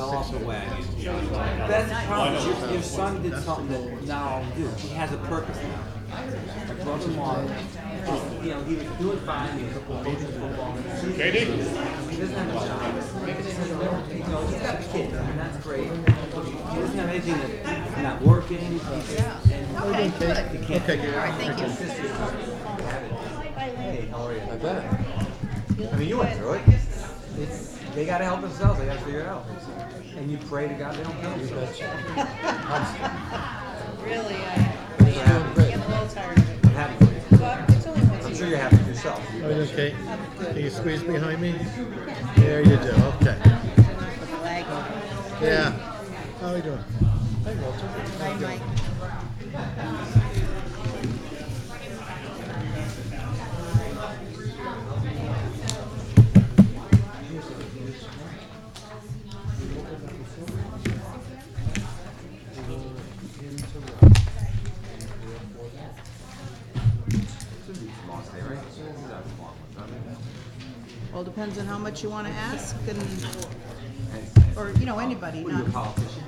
fell off the wagon. That's the problem. Your son did something that now I'll do. He has a purpose now. I brought him on. You know, he was doing fine. He was coaching football. Katie? He doesn't have a job. You know, he's got kids, and that's great. He doesn't have anything that's not working. Okay, good. He can't figure it All out. right, thank you. Hey, how are you? I bet. I mean, you went through it. They got to help themselves. They got to figure it out. And you pray to God they don't kill themselves. Really, Thanks for having me. I'm a little tired of it. I'm happy for you. But it's only once I'm a sure year. you're happy with yourself. Are you okay? Can you squeeze behind me? There you do. Okay. The flag. Yeah. How are you doing? Hey, Walter. Bye, Mike. Well, depends on how much you want to ask, and or you know anybody. What are you, a Not, politician?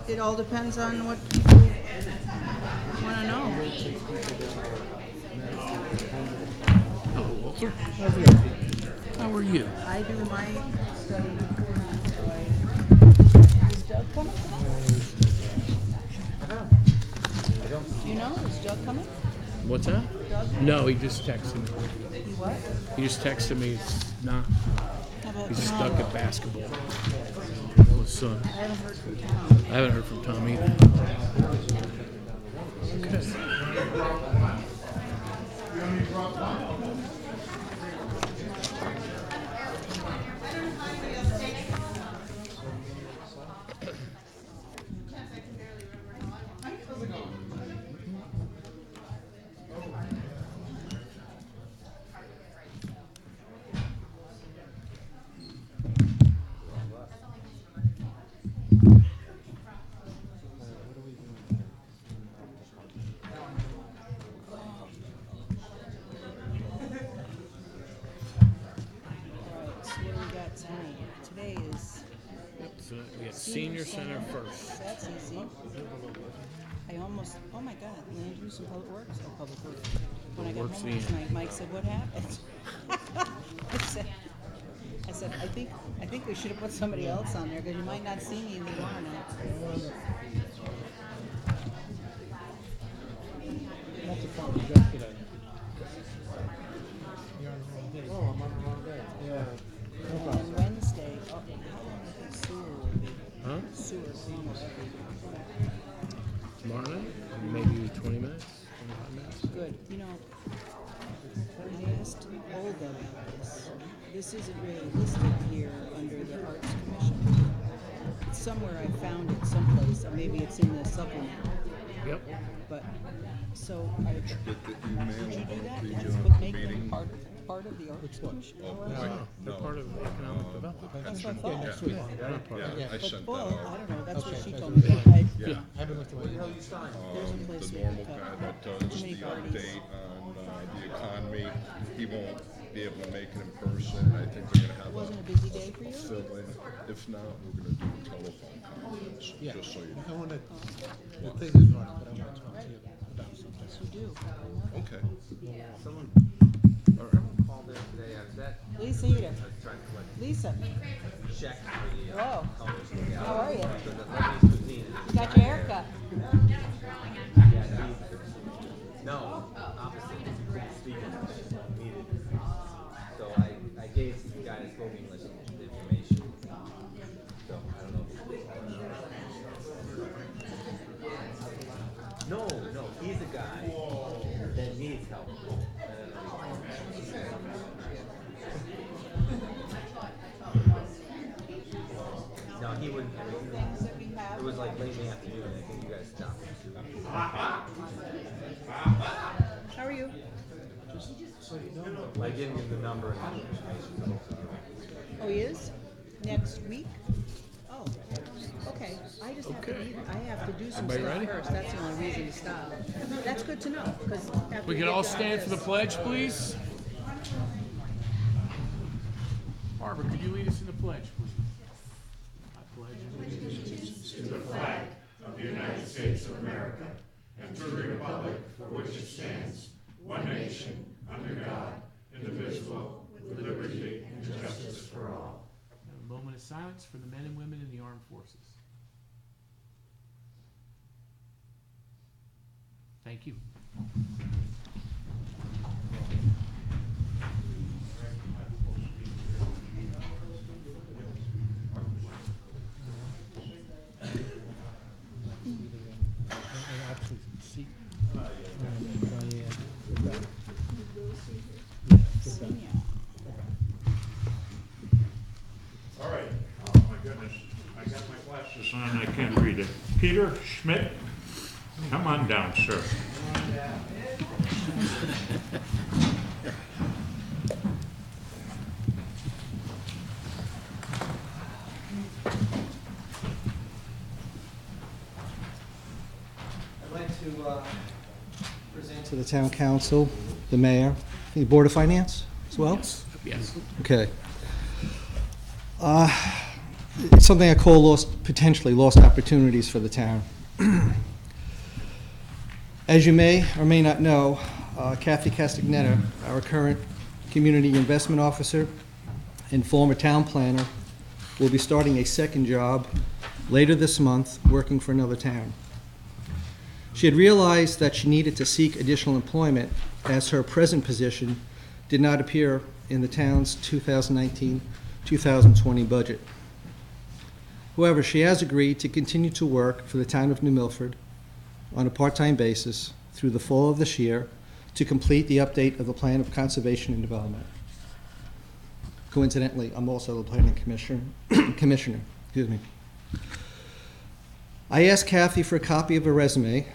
it all depends on what people want to know. Hello, Walter. How are you? I do my study. Is Doug coming? You know, is Doug coming? What's that? Doug? No, he just texted me. He what? He just texted me. It's not. How about He's just Tom? stuck at basketball with his son. I haven't heard from Tom. I haven't heard from Tom either. Okay. Alright, so what do we got tonight? Today is, So we got senior center first. that's easy. I almost, oh my god, land use and public works, or public works. When I got Works home the last night, Mike said, what happened? I said, I think we should have put somebody else on there, because you might not see me in the morning. That's a phone yesterday. You're on the wrong day. Oh, I'm on the wrong day. Yeah. No And problem. on Wednesday, how long do you think sewer will be? Huh? Sewer, almost. Tomorrow night? Maybe 20 minutes? 25 minutes? Good. You know, I asked Olga about this. This isn't really listed here under the Arts Commission. It's somewhere I found it someplace, or maybe it's in the supplement. Yep. But, so, I, did you do that? the Yes, but make them meeting. part of the Arts Commission? No, they're part of economic development. That's what I thought. Next week. They're not part of it. I But sent that Bull, out. I don't know, that's what Okay, she so told me. it's- I, Yeah. I haven't looked at my email. there's a place The we normal can guy cut. that does Too many the parties. update on the economy, he won't be able to make it in person. I think they're gonna have Wasn't a a busy day for you? fill-in. If not, we're gonna do a telephone conference, Yeah. just so you I know. want to, the thing is running, but I want to talk to you about something. Yes, you do. Okay. Someone called in today. I was at Lisa, you there? trying to collect Lisa, a check for the hello. colors of the gallery. How are you? So the Lebanese cuisine is You got your haircut. no, opposite. Speaking needed. So I gave the guy that spoke English the information. So I don't know. No, he's a guy that needs help. No, he wouldn't. It was like late in the afternoon. I think you guys stopped. How are you? I gave him the number and the information. Oh, he is? Next week? Oh, okay. I just have to Okay. leave. I have to do some Everybody stuff ready? first. That's the only reason to stop. That's good to know, because after We can get all done stand with for the this- pledge, please. Barbara, could you lead us in the pledge, please? I A moment of silence for the men and women in the armed forces. Thank you. All right. Oh, my goodness. I got my glasses on. I can't read it. Peter Schmidt, come on down, sir. I'd like to present to the town council, the mayor, the Board of Finance as well? Yes. Okay. It's something I call potentially lost opportunities for the town. As you may or may not know, Kathy Castagnetta, our current community investment officer and former town planner, will be starting a second job later this month working for another town. She had realized that she needed to seek additional employment as her present position did not appear in the town's 2019-2020 budget. However, she has agreed to continue to work for the town of New Milford on a part-time basis through the fall of this year to complete the update of the Plan of Conservation and Development. Coincidentally, I'm also the planning commissioner. Excuse me. I asked Kathy for a copy of her resume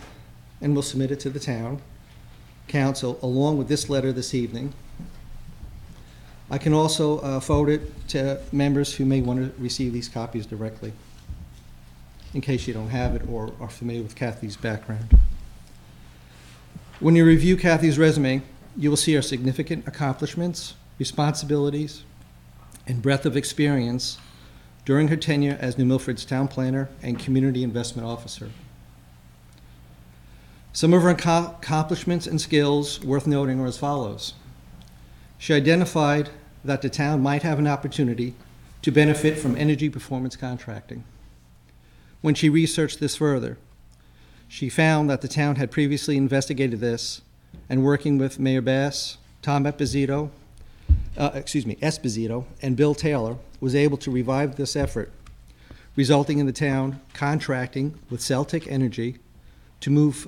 and will submit it to the town council along with this letter this evening. I can also forward it to members who may want to receive these copies directly, in case you don't have it or are familiar with Kathy's background. When you review Kathy's resume, you will see her significant accomplishments, responsibilities, and breadth of experience during her tenure as New Milford's town planner and community investment officer. Some of her accomplishments and skills worth noting are as follows. She identified that the town might have an opportunity to benefit from energy performance contracting. When she researched this further, she found that the town had previously investigated this, and working with Mayor Bass, Tom Esposito, and Bill Taylor, was able to revive this effort, resulting in the town contracting with Celtic Energy to move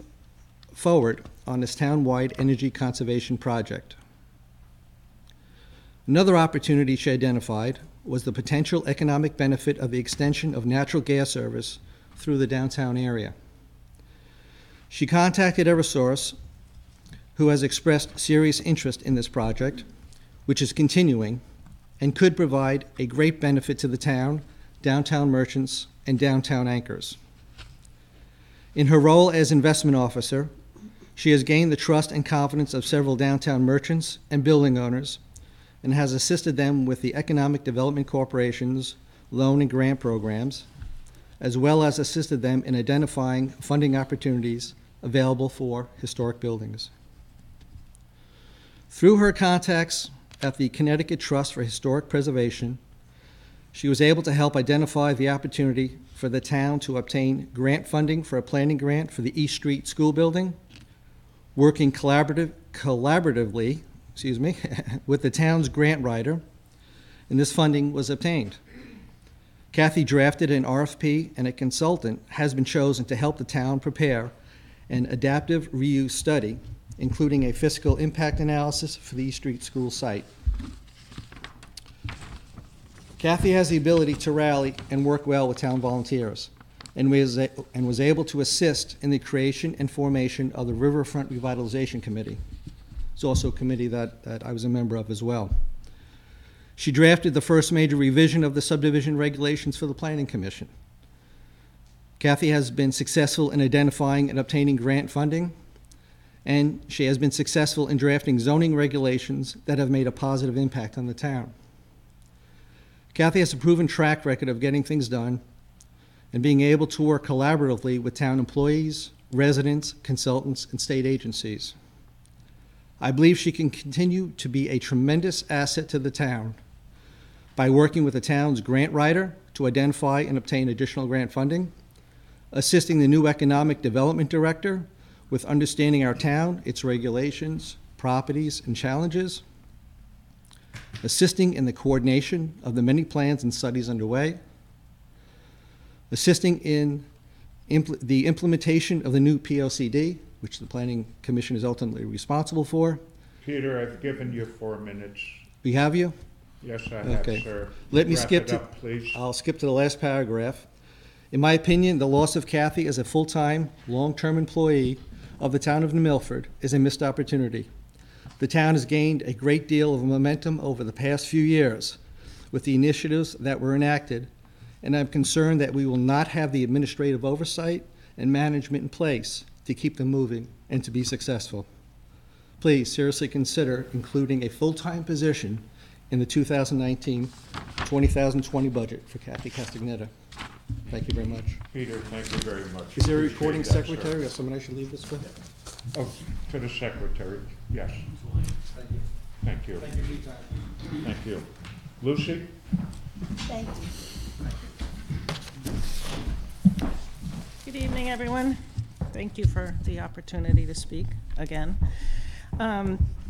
forward on this town-wide energy conservation project. Another opportunity she identified was the potential economic benefit of the extension of natural gas service through the downtown area. She contacted Eversource, who has expressed serious interest in this project, which is continuing and could provide a great benefit to the town, downtown merchants, and downtown anchors. In her role as investment officer, she has gained the trust and confidence of several downtown merchants and building owners and has assisted them with the Economic Development Corporation's loan and grant programs, as well as assisted them in identifying funding opportunities available for historic buildings. Through her contacts at the Connecticut Trust for Historic Preservation, she was able to help identify the opportunity for the town to obtain grant funding for a planning grant for the East Street School building, working collaboratively with the town's grant writer, and this funding was obtained. Kathy drafted an RFP, and a consultant has been chosen to help the town prepare an adaptive reuse study, including a fiscal impact analysis for the East Street School site. Kathy has the ability to rally and work well with town volunteers, and was able to assist in the creation and formation of the Riverfront Revitalization Committee. It's also a committee that I was a member of as well. She drafted the first major revision of the subdivision regulations for the Planning Commission. Kathy has been successful in identifying and obtaining grant funding, and she has been successful in drafting zoning regulations that have made a positive impact on the town. Kathy has a proven track record of getting things done, and being able to work collaboratively with town employees, residents, consultants, and state agencies. I believe she can continue to be a tremendous asset to the town by working with the town's grant writer to identify and obtain additional grant funding, assisting the new economic development director with understanding our town, its regulations, properties, and challenges, assisting in the coordination of the many plans and studies underway, assisting in the implementation of the new POCD, which the Planning Commission is ultimately responsible for. Peter, I've given you 4 minutes. We have you? Yes, I have, Okay. sir. Let me Wrap skip it to, up, please. I'll skip to the last paragraph. In my opinion, the loss of Kathy as a full-time, long-term employee of the town of New Milford is a missed opportunity. The town has gained a great deal of momentum over the past few years with the initiatives that were enacted, and I'm concerned that we will not have the administrative oversight and management in place to keep them moving and to be successful. Please seriously consider including a full-time position in the 2019-2020 budget for Kathy Castagnetta. Thank you very much. Peter, thank you very much. Is there a Appreciate recording that, sir. secretary or someone I should leave this with? Oh, to the secretary, yes. Thank you. Thank you for your time. Thank you. Lucy? Thank you. Good evening, everyone. Thank you for the opportunity to speak again.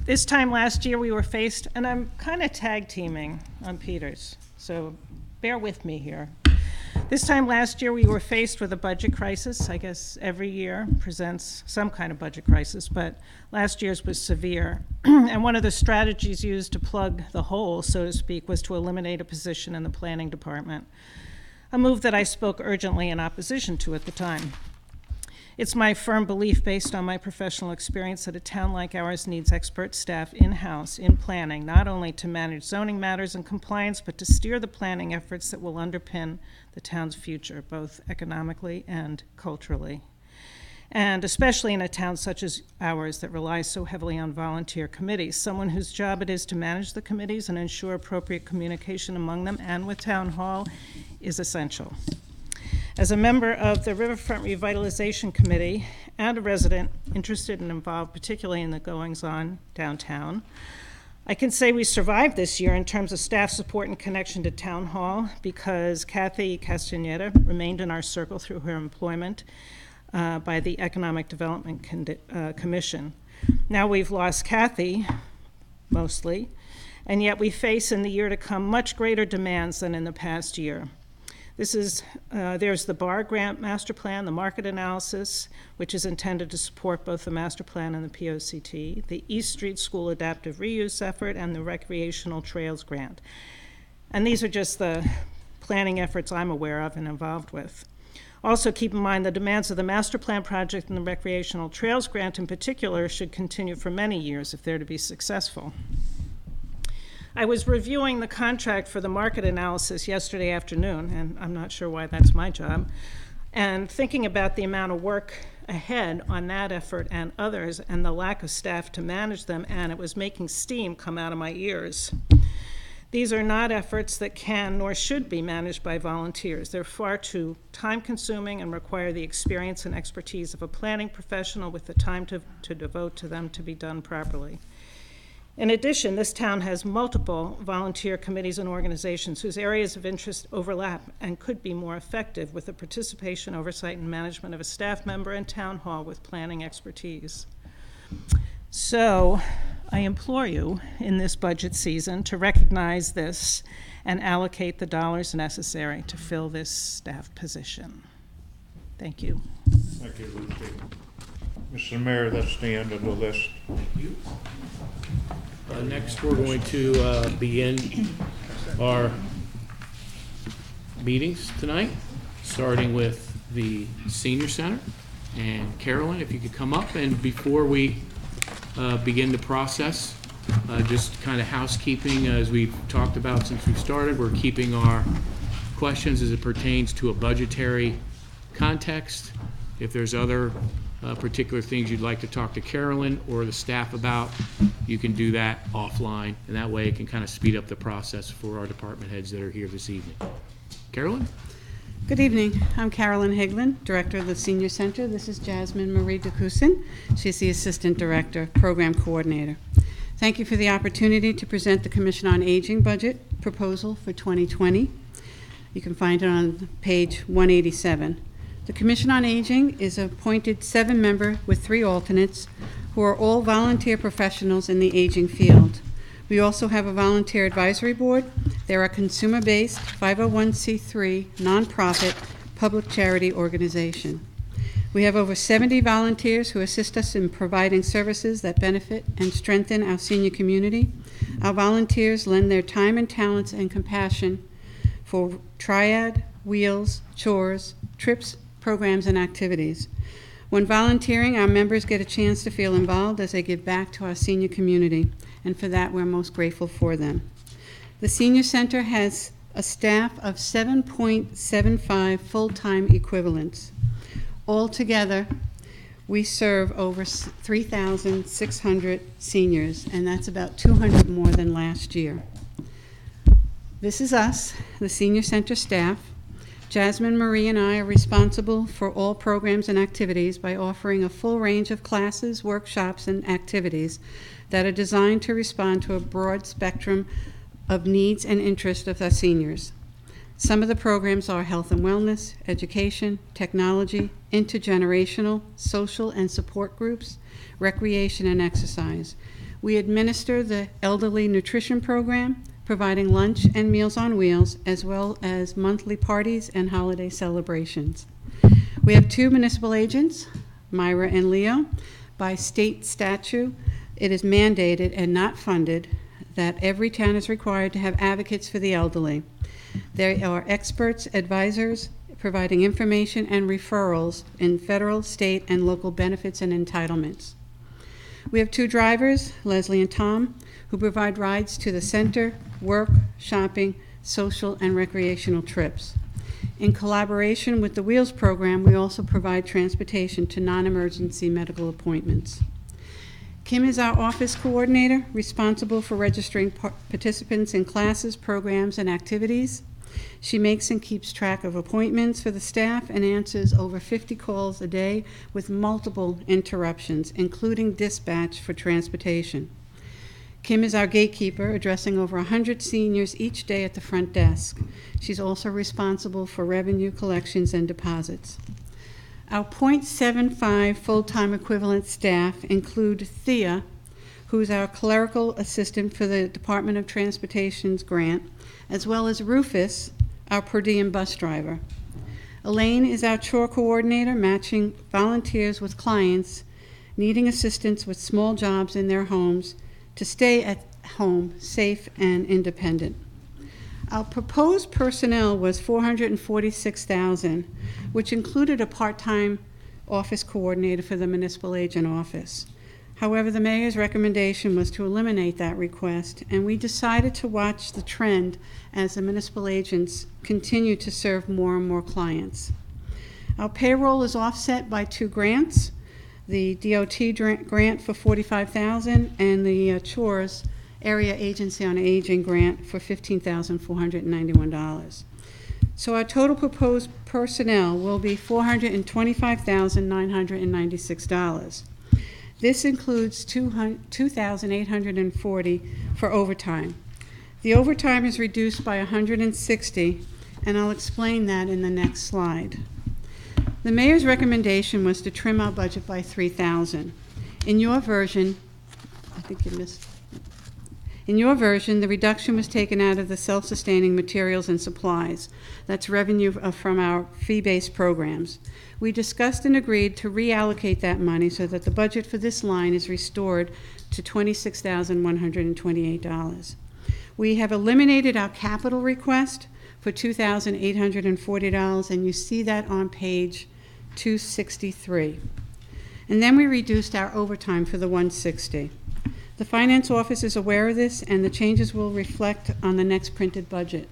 This time last year we were faced, and I'm kind of tag teaming on Peter's, so bear with me here. This time last year we were faced with a budget crisis. I guess every year presents some kind of budget crisis, but last year's was severe. And one of the strategies used to plug the hole, so to speak, was to eliminate a position in the planning department, a move that I spoke urgently in opposition to at the time. It's my firm belief, based on my professional experience, that a town like ours needs expert staff in-house in planning, not only to manage zoning matters and compliance, but to steer the planning efforts that will underpin the town's future, both economically and culturally. And especially in a town such as ours that relies so heavily on volunteer committees, someone whose job it is to manage the committees and ensure appropriate communication among them and with Town Hall is essential. As a member of the Riverfront Revitalization Committee and a resident interested and involved particularly in the goings-on downtown, I can say we survived this year in terms of staff support and connection to Town Hall because Kathy Castagnetta remained in our circle through her employment by the Economic Development Commission. Now we've lost Kathy, mostly, and yet we face in the year to come much greater demands than in the past year. There's the BAR grant master plan, the market analysis, which is intended to support both the master plan and the POCT, the East Street School adaptive reuse effort, and the recreational trails grant. And these are just the planning efforts I'm aware of and involved with. Also keep in mind the demands of the master plan project and the recreational trails grant in particular should continue for many years if they're to be successful. I was reviewing the contract for the market analysis yesterday afternoon, and I'm not sure why that's my job, and thinking about the amount of work ahead on that effort and others and the lack of staff to manage them, and it was making steam come out of my ears. These are not efforts that can nor should be managed by volunteers. They're far too time-consuming and require the experience and expertise of a planning professional with the time to devote to them to be done properly. In addition, this town has multiple volunteer committees and organizations whose areas of interest overlap and could be more effective with the participation, oversight, and management of a staff member in Town Hall with planning expertise. So I implore you in this budget season to recognize this and allocate the dollars necessary to fill this staff position. Thank you. Thank you, Lucy. Mr. Mayor, that's the end of the list. Thank you. Next, we're going to begin our meetings tonight, starting with the Senior Center. And Carolyn, if you could come up, and before we begin the process, just kind of housekeeping, as we've talked about since we started, we're keeping our questions as it pertains to a budgetary context. If there's other particular things you'd like to talk to Carolyn or the staff about, you can do that offline, and that way it can kind of speed up the process for our department heads that are here this evening. Carolyn? Good evening. I'm Carolyn Higlin, Director of the Senior Center. This is Jasmine Marie DeCusin. She's the Assistant Director, Program Coordinator. Thank you for the opportunity to present the Commission on Aging budget proposal for 2020. You can find it on page 187. The Commission on Aging is an appointed 7-member with 3 alternates who are all volunteer professionals in the aging field. We also have a volunteer advisory board. They're a consumer-based 501c3 nonprofit public charity organization. We have over 70 volunteers who assist us in providing services that benefit and strengthen our senior community. Our volunteers lend their time and talents and compassion for triad, wheels, chores, trips, programs, and activities. When volunteering, our members get a chance to feel involved as they give back to our senior community, and for that we're most grateful for them. The Senior Center has a staff of 7.75 full-time equivalents. Altogether, we serve over 3,600 seniors, and that's about 200 more than last year. This is us, the Senior Center staff. Jasmine Marie and I are responsible for all programs and activities by offering a full range of classes, workshops, and activities that are designed to respond to a broad spectrum of needs and interests of our seniors. Some of the programs are health and wellness, education, technology, intergenerational, social and support groups, recreation and exercise. We administer the elderly nutrition program, providing lunch and Meals on Wheels, as well as monthly parties and holiday celebrations. We have 2 municipal agents, Myra and Leo. By state statute, it is mandated and not funded that every town is required to have advocates for the elderly. They are experts, advisors, providing information and referrals in federal, state, and local benefits and entitlements. We have 2 drivers, Leslie and Tom, who provide rides to the center, work, shopping, social, and recreational trips. In collaboration with the Wheels program, we also provide transportation to non-emergency medical appointments. Kim is our office coordinator, responsible for registering participants in classes, programs, and activities. She makes and keeps track of appointments for the staff and answers over 50 calls a day with multiple interruptions, including dispatch for transportation. Kim is our gatekeeper, addressing over 100 seniors each day at the front desk. She's also responsible for revenue collections and deposits. Our .75 full-time equivalent staff include Thea, who's our clerical assistant for the Department of Transportation's grant, as well as Rufus, our per diem bus driver. Elaine is our chore coordinator, matching volunteers with clients needing assistance with small jobs in their homes to stay at home safe and independent. Our proposed personnel was $446,000, which included a part-time office coordinator for the municipal agent office. However, the mayor's recommendation was to eliminate that request, and we decided to watch the trend as the municipal agents continue to serve more and more clients. Our payroll is offset by 2 grants, the DOT grant for $45,000 and the Chores Area Agency on Aging grant for $15,491. So our total proposed personnel will be $425,996. This includes $2,840 for overtime. The overtime is reduced by $160, and I'll explain that in the next slide. The mayor's recommendation was to trim our budget by $3,000. In your version, I think you missed. In your version, the reduction was taken out of the self-sustaining materials and supplies. That's revenue from our fee-based programs. We discussed and agreed to reallocate that money so that the budget for this line is restored to $26,128. We have eliminated our capital request for $2,840, and you see that on page 263. And then we reduced our overtime for the $160. The finance office is aware of this, and the changes will reflect on the next printed budget.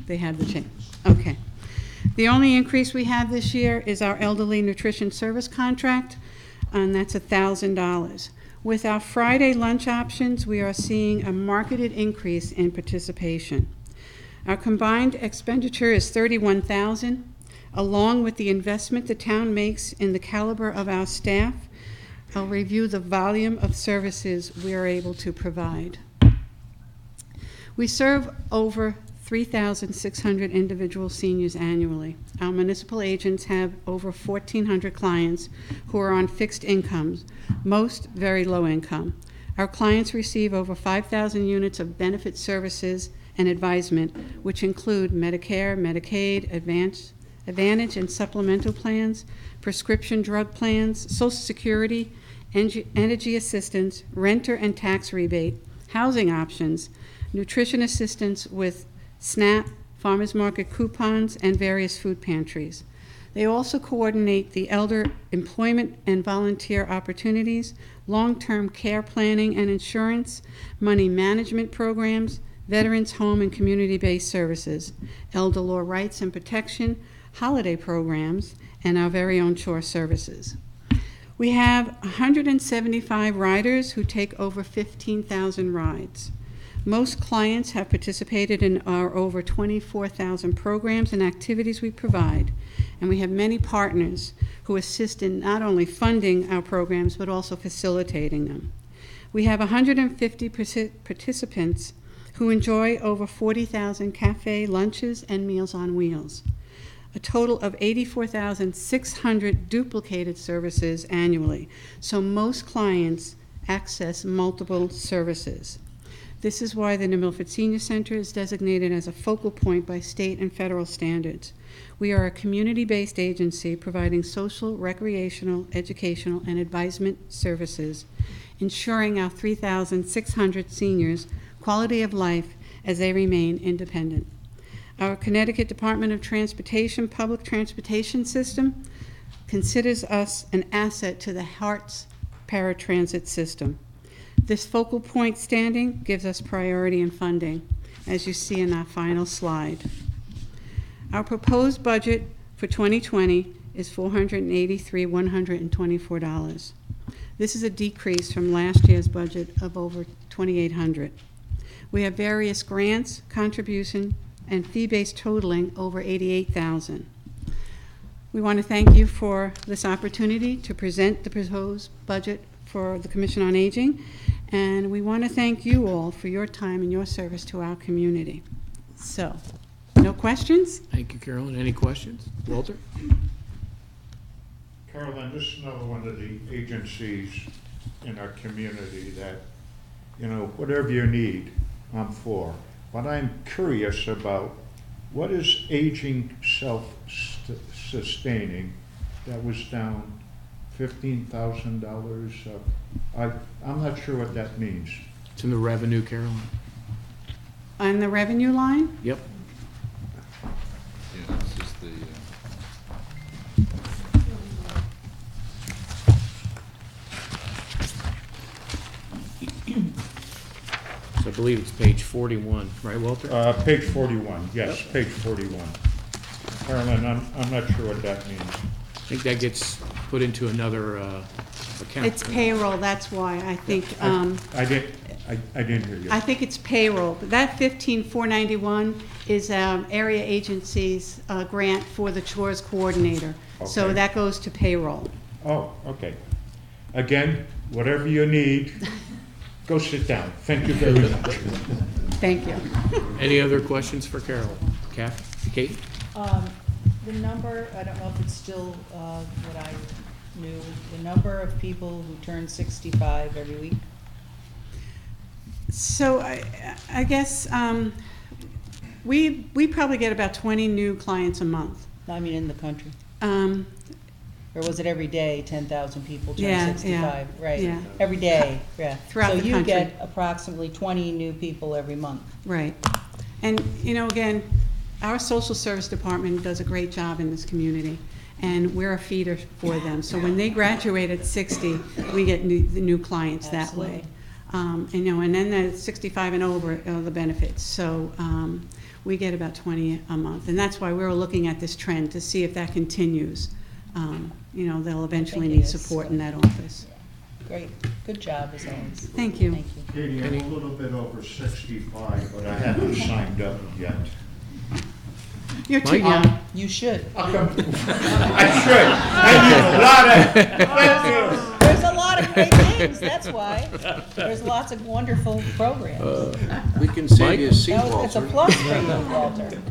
They had the change. Okay. The only increase we have this year is our elderly nutrition service contract, and that's $1,000. With our Friday lunch options, we are seeing a marketed increase in participation. Our combined expenditure is $31,000. Along with the investment the town makes in the caliber of our staff, I'll review the volume of services we are able to provide. We serve over 3,600 individual seniors annually. Our municipal agents have over 1,400 clients who are on fixed incomes, most very low income. Our clients receive over 5,000 units of benefit services and advisement, which include Medicare, Medicaid, Advantage and supplemental plans, prescription drug plans, Social Security, energy assistance, renter and tax rebate, housing options, nutrition assistance with SNAP, farmers market coupons, and various food pantries. They also coordinate the elder employment and volunteer opportunities, long-term care planning and insurance, money management programs, veterans home and community-based services, elder law rights and protection, holiday programs, and our very own chore services. We have 175 riders who take over 15,000 rides. Most clients have participated in our over 24,000 programs and activities we provide, and we have many partners who assist in not only funding our programs but also facilitating them. We have 150 participants who enjoy over 40,000 cafe lunches and Meals on Wheels. A total of 84,600 duplicated services annually, so most clients access multiple services. This is why the New Milford Senior Center is designated as a focal point by state and federal standards. We are a community-based agency providing social, recreational, educational, and advisement services, ensuring our 3,600 seniors quality of life as they remain independent. Our Connecticut Department of Transportation public transportation system considers us an asset to the Hart's paratransit system. This focal point standing gives us priority in funding, as you see in our final slide. Our proposed budget for 2020 is $483,124. This is a decrease from last year's budget of over $2,800. We have various grants, contribution, and fee-based totaling over $88,000. We want to thank you for this opportunity to present the proposed budget for the Commission on Aging, and we want to thank you all for your time and your service to our community. So, no questions? Thank you, Carolyn. Any questions? Walter? Carolyn, this is another one of the agencies in our community that, you know, whatever you need, I'm for. But I'm curious about what is aging self-sustaining that was down $15,000. I'm not sure what that means. It's in the revenue, Carolyn. On the revenue line? Yep. Yeah, this is the, So I believe it's page 41, right, Walter? Page 41, yes, page 41. Carolyn, I'm not sure what that means. I think that gets put into another account. It's payroll, that's why I think, I didn't hear you. I think it's payroll. But that 15,491 is area agency's grant for the chores coordinator. So Okay. that goes to payroll. Oh, okay. Again, whatever you need, go sit down. Thank you very much. Thank you. Any other questions for Carolyn? Kate? The number, I don't know if it's still what I knew, the number of people who turn 65 every week. So I guess we probably get about 20 new clients a month. I mean, in the country. Or was it every day, 10,000 people turn Yeah, 65? yeah, Right. yeah. Every day, yeah. Throughout the So you country. get approximately 20 new people every month. Right. And, you know, again, our social service department does a great job in this community, and we're a feeder for them. So when they graduate at 60, we get new clients that way. And, you know, and then the 65 and over are the benefits. So we get about 20 a month. And that's why we're looking at this trend to see if that continues. You know, they'll eventually need support in that office. Great. Good job, as always. Thank you. Thank you. Katie, I'm a little bit over 65, but I haven't signed up yet. You're too Mike? young. You should. I should. I need a lot of, There's a lot of great things, that's why. There's lots of wonderful programs. We can save Mike? you a seat, It's a Walter. plus for you, Walter.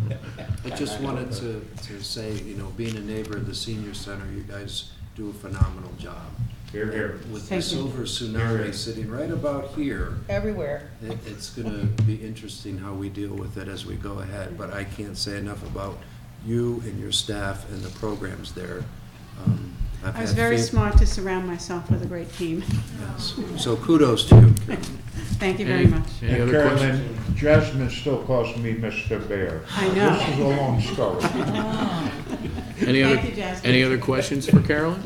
I just wanted to say, you know, being a neighbor of the senior center, you guys do a phenomenal job. here, here. With the Thank you. silver tsunami sitting right about here, Everywhere. it's gonna be interesting how we deal with it as we go ahead, but I can't say enough about you and your staff and the programs there. I was very smart to surround myself with a great team. Yes. So kudos to you. Thank you very much. Any And other questions? Carolyn, Jasmine still calls me Mr. Bear. I know. This is a long story. Any other, Thank you, Jasmine. any other questions for Carolyn?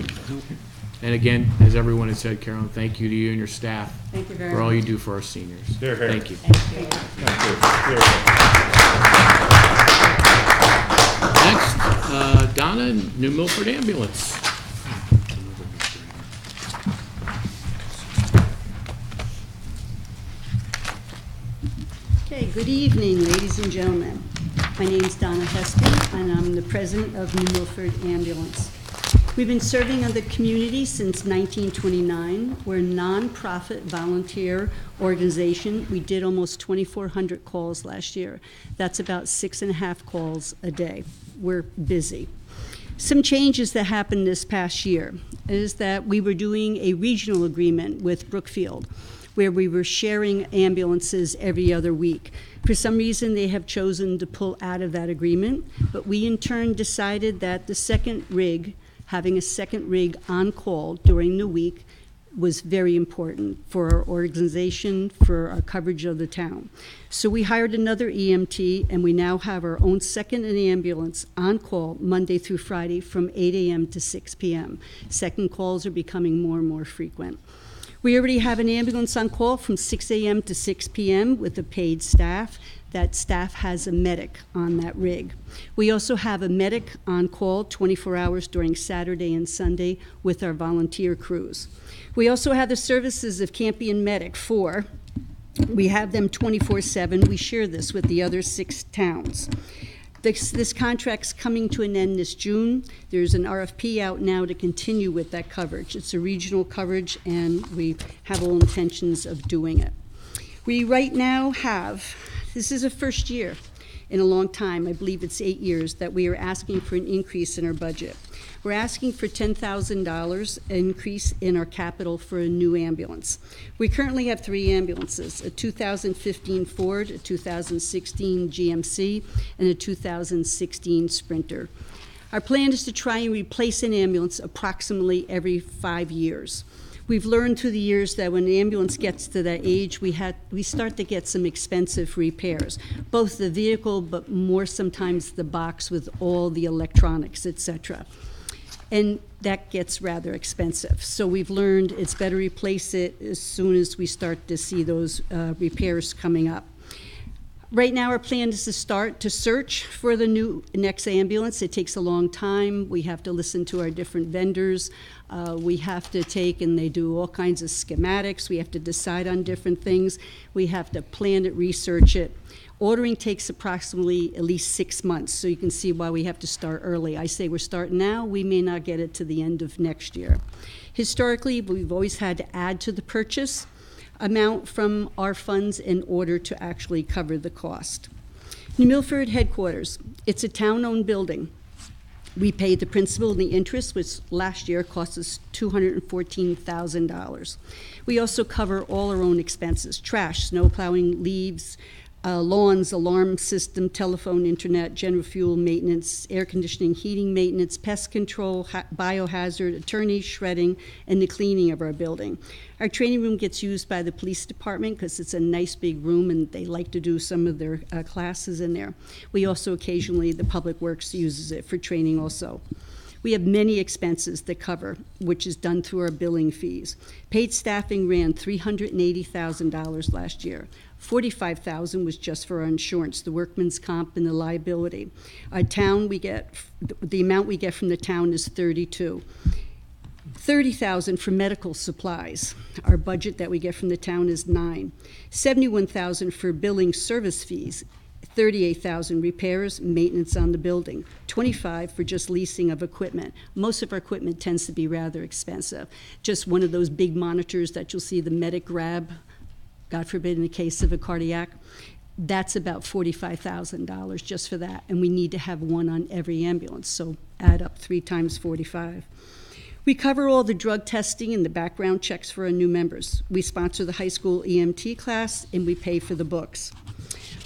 And again, as everyone has said, Carolyn, thank you to you and your staff Thank you very for all you much. do for our seniors. They're here. Thank you. Thank you. Next, Donna, New Milford Ambulance. Okay, good evening, ladies and gentlemen. My name's Donna Heston, and I'm the president of New Milford Ambulance. We've been serving on the community since 1929. We're a nonprofit volunteer organization. We did almost 2,400 calls last year. That's about 6.5 calls a day. We're busy. Some changes that happened this past year is that we were doing a regional agreement with Brookfield, where we were sharing ambulances every other week. For some reason, they have chosen to pull out of that agreement, but we in turn decided that the second rig, having a second rig on call during the week, was very important for our organization, for our coverage of the town. So we hired another EMT, and we now have our own second ambulance on call Monday through Friday from 8 a.m. to 6 p.m. Second calls are becoming more and more frequent. We already have an ambulance on call from 6 a.m. to 6 p.m. with a paid staff. That staff has a medic on that rig. We also have a medic on call 24 hours during Saturday and Sunday with our volunteer crews. We also have the services of Campion Medic 4. We have them 24/7. We share this with the other 6 towns. This contract's coming to an end this June. There's an RFP out now to continue with that coverage. It's a regional coverage, and we have all intentions of doing it. We right now have, this is the first year in a long time, I believe it's 8 years, that we are asking for an increase in our budget. We're asking for $10,000 increase in our capital for a new ambulance. We currently have 3 ambulances, a 2015 Ford, a 2016 GMC, and a 2016 Sprinter. Our plan is to try and replace an ambulance approximately every 5 years. We've learned through the years that when the ambulance gets to that age, we start to get some expensive repairs, both the vehicle, but more sometimes the box with all the electronics, etc. And that gets rather expensive. So we've learned it's better replace it as soon as we start to see those repairs coming up. Right now, our plan is to start to search for the next ambulance. It takes a long time. We have to listen to our different vendors. We have to take, and they do all kinds of schematics. We have to decide on different things. We have to plan it, research it. Ordering takes approximately at least 6 months, so you can see why we have to start early. I say we're starting now, we may not get it to the end of next year. Historically, we've always had to add to the purchase amount from our funds in order to actually cover the cost. New Milford headquarters, it's a town-owned building. We pay the principal and the interest, which last year cost us $214,000. We also cover all our own expenses, trash, snow plowing, leaves, lawns, alarm system, telephone, internet, general fuel maintenance, air conditioning, heating maintenance, pest control, biohazard, attorney, shredding, and the cleaning of our building. Our training room gets used by the police department because it's a nice big room and they like to do some of their classes in there. We also occasionally, the Public Works uses it for training also. We have many expenses that cover, which is done through our billing fees. Paid staffing ran $380,000 last year. $45,000 was just for our insurance, the workman's comp and the liability. Our town, the amount we get from the town is $32,000. $30,000 for medical supplies. Our budget that we get from the town is $9,000. $71,000 for billing service fees. $38,000 repairs, maintenance on the building, $25,000 for just leasing of equipment. Most of our equipment tends to be rather expensive. Just one of those big monitors that you'll see the medic grab, God forbid in the case of a cardiac, that's about $45,000 just for that, and we need to have one on every ambulance, so add up 3 times 45. We cover all the drug testing and the background checks for our new members. We sponsor the high school EMT class, and we pay for the books.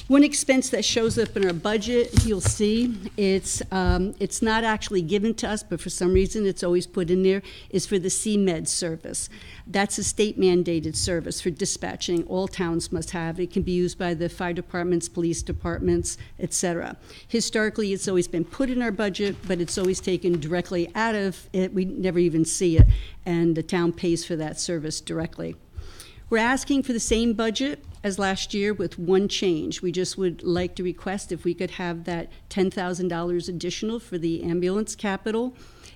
One expense that shows up in our budget, you'll see, it's not actually given to us, but for some reason it's always put in there, is for the CMed service. That's a state mandated service for dispatching. All towns must have it. It can be used by the fire departments, police departments, etc. Historically, it's always been put in our budget, but it's always taken directly out of it. We never even see it, and the town pays for that service directly. We're asking for the same budget as last year with one change. We just would like to request if we could have that $10,000 additional for the ambulance capital.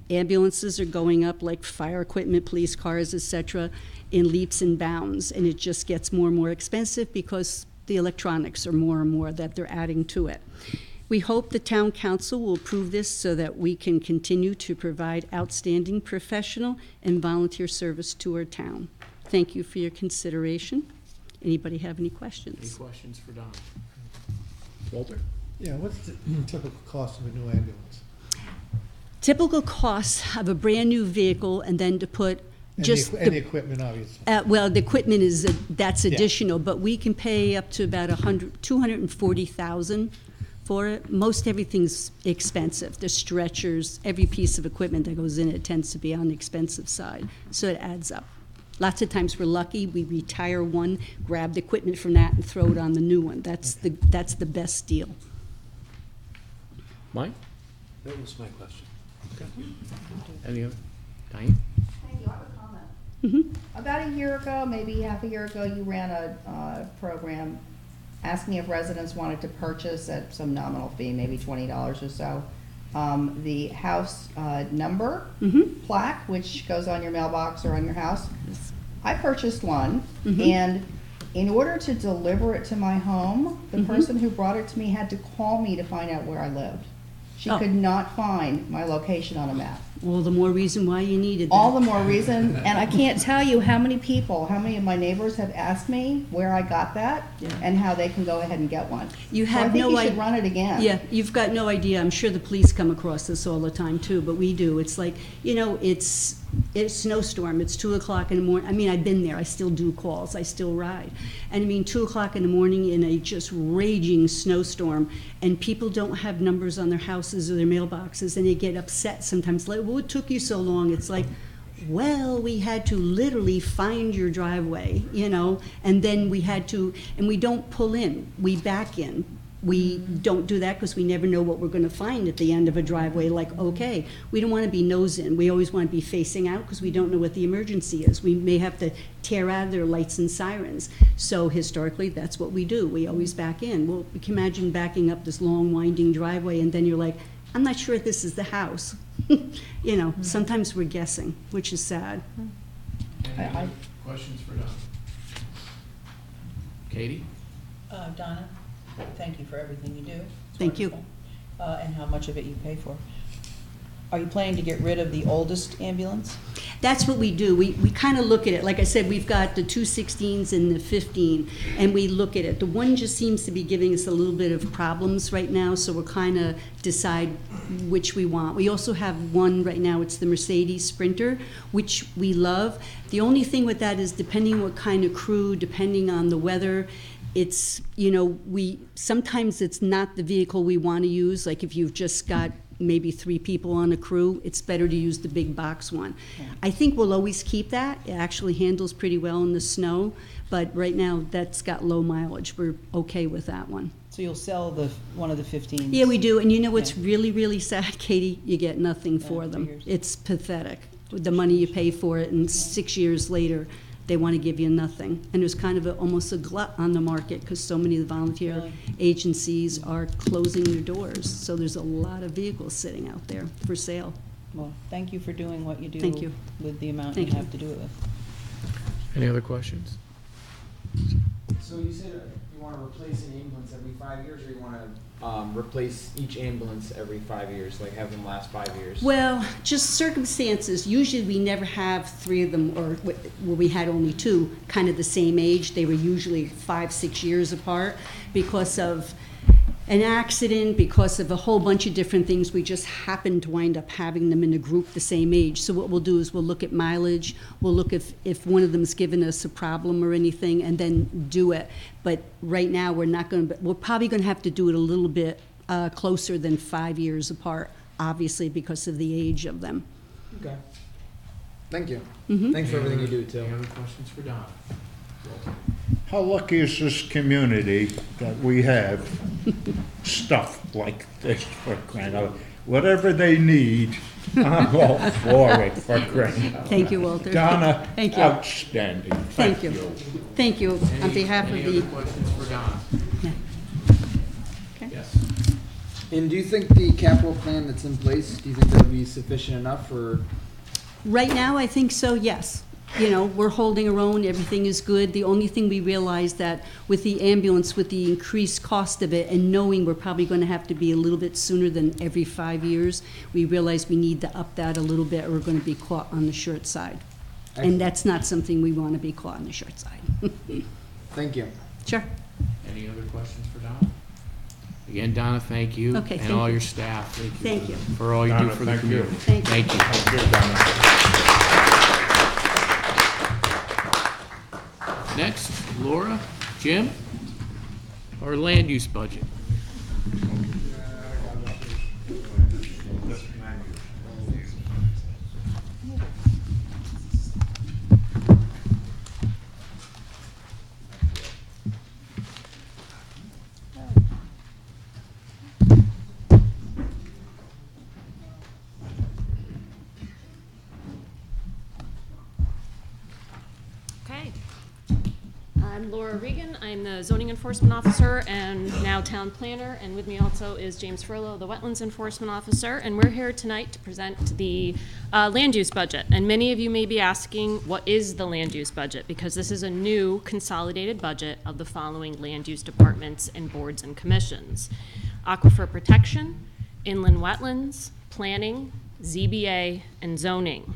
Ambulances are going up like fire equipment, police cars, etc., in leaps and bounds, and it just gets more and more expensive because the electronics are more and more that they're adding to it. We hope the town council will approve this so that we can continue to provide outstanding professional and volunteer service to our town. Thank you for your consideration. Anybody have any questions? Any questions for Don? Walter? Yeah, what's the typical cost of a new ambulance? Typical cost of a brand-new vehicle, and then to put just the equipment, obviously. Well, the equipment is that's additional, but we can pay up to about $240,000 for it. Most everything's expensive. The stretchers, every piece of equipment that goes in it tends to be on the expensive side, so it adds up. Lots of times we're lucky, we retire one, grab the equipment from that and throw it on the new one. That's the best deal. Mike? That was my question. Okay. Any other? Diane? Thank you. I have a comment. About a year ago, maybe half a year ago, you ran a program asking if residents wanted to purchase at some nominal fee, maybe $20 or so, the house number plaque, which goes on your mailbox or on your house. I purchased one, and in order to deliver it to my home, the person who brought it to me had to call me to find out where I lived. She could not find my location on a map. Well, the more reason why you needed that. All the more reason, and I can't tell you how many of my neighbors have asked me where I got that and how they can go ahead and get one. You have so I think you should run it again. Yeah, you've got no idea. I'm sure the police come across this all the time too, but we do. It's like, you know, it's snowstorm. It's 2 o'clock in the morning. I mean, I've been there. I still do calls. I still ride. And I mean, 2 o'clock in the morning in a just raging snowstorm, and people don't have numbers on their houses or their mailboxes, and they get upset sometimes. Like, well, what took you so long? It's like, well, we had to literally find your driveway, you know, and then we had to, and we don't pull in. We back in. We don't do that because we never know what we're going to find at the end of a driveway. Like, okay, we don't want to be nose in. We always want to be facing out because we don't know what the emergency is. We may have to tear out their lights and sirens. So historically, that's what we do. We always back in. Well, you can imagine backing up this long, winding driveway, and then you're like, I'm not sure if this is the house. You know, sometimes we're guessing, which is sad. Questions for Don? Katie? Donna, thank you for everything you do. It's Thank you. And how much of it you pay for. Are you planning to get rid of the oldest ambulance? That's what we do. We kind of look at it. Like I said, we've got the 216s and the 15, and we look at it. The one just seems to be giving us a little bit of problems right now, so we're kind of decide which we want. We also have one right now. It's the Mercedes Sprinter, which we love. The only thing with that is depending what kind of crew, depending on the weather, it's, you know, sometimes it's not the vehicle we want to use. Like if you've just got maybe 3 people on a crew, it's better to use the big box one. Yeah. I think we'll always keep that. It actually handles pretty well in the snow, but right now that's got low mileage. We're okay with that one. So you'll sell one of the 15s? Yeah, we do. And you know what's really, really sad, Katie? You get nothing for them. It's pathetic. The money you pay for it, and 6 years later, they want to give you nothing. And there's kind of almost a glut on the market because so many of the volunteer agencies are closing their doors. So there's a lot of vehicles sitting out there for sale. Well, thank you for doing what you do. Thank you. With the amount Thank you you. have to do it with. Any other questions? So you said you wanna replace an ambulance every 5 years, or you wanna, replace each ambulance every 5 years, like have them last 5 years? Well, just circumstances. Usually we never have three of them, or where we had only two, kind of the same age. They were usually 5, 6 years apart because of an accident, because of a whole bunch of different things. We just happened to wind up having them in a group the same age. So what we'll do is we'll look at mileage, we'll look if one of them's given us a problem or anything, and then do it. But right now, we're probably gonna have to do it a little bit closer than 5 years apart, obviously because of the age of them. Okay. Thank you. Mhm. Thanks for everything you do, too. Any other questions for Donna? How lucky is this community that we have stuff like this for crying out? Whatever they need, I'm all for it, for crying out. Thank you, Walter. Donna, Thank you. outstanding. Thank you. Thank you on behalf of Any the. other questions for Donna? Yeah. Okay. Yes. And do you think the capital plan that's in place, do you think that would be sufficient enough, or? Right now, I think so, yes. You know, we're holding our own, everything is good. The only thing we realized that with the ambulance, with the increased cost of it, and knowing we're probably gonna have to be a little bit sooner than every 5 years, we realized we need to up that a little bit, or we're gonna be caught on the short side. Excellent. And that's not something we wanna be caught on the short side. Thank you. Sure. Any other questions for Donna? Again, Donna, thank you. Okay, And thank all you. your staff. Thank you. For all you do Donna, for the thank you. community. Thank you. Thank you. Thank you, Donna. Next, Laura, Jim, our land use budget. Okay. I'm Laura Regan. I'm the zoning enforcement officer and now town planner, and with me also is James Furlow, the wetlands enforcement officer, and we're here tonight to present the land use budget. And many of you may be asking, what is the land use budget? Because this is a new consolidated budget of the following land use departments and boards and commissions: aquifer protection, inland wetlands, planning, ZBA, and zoning.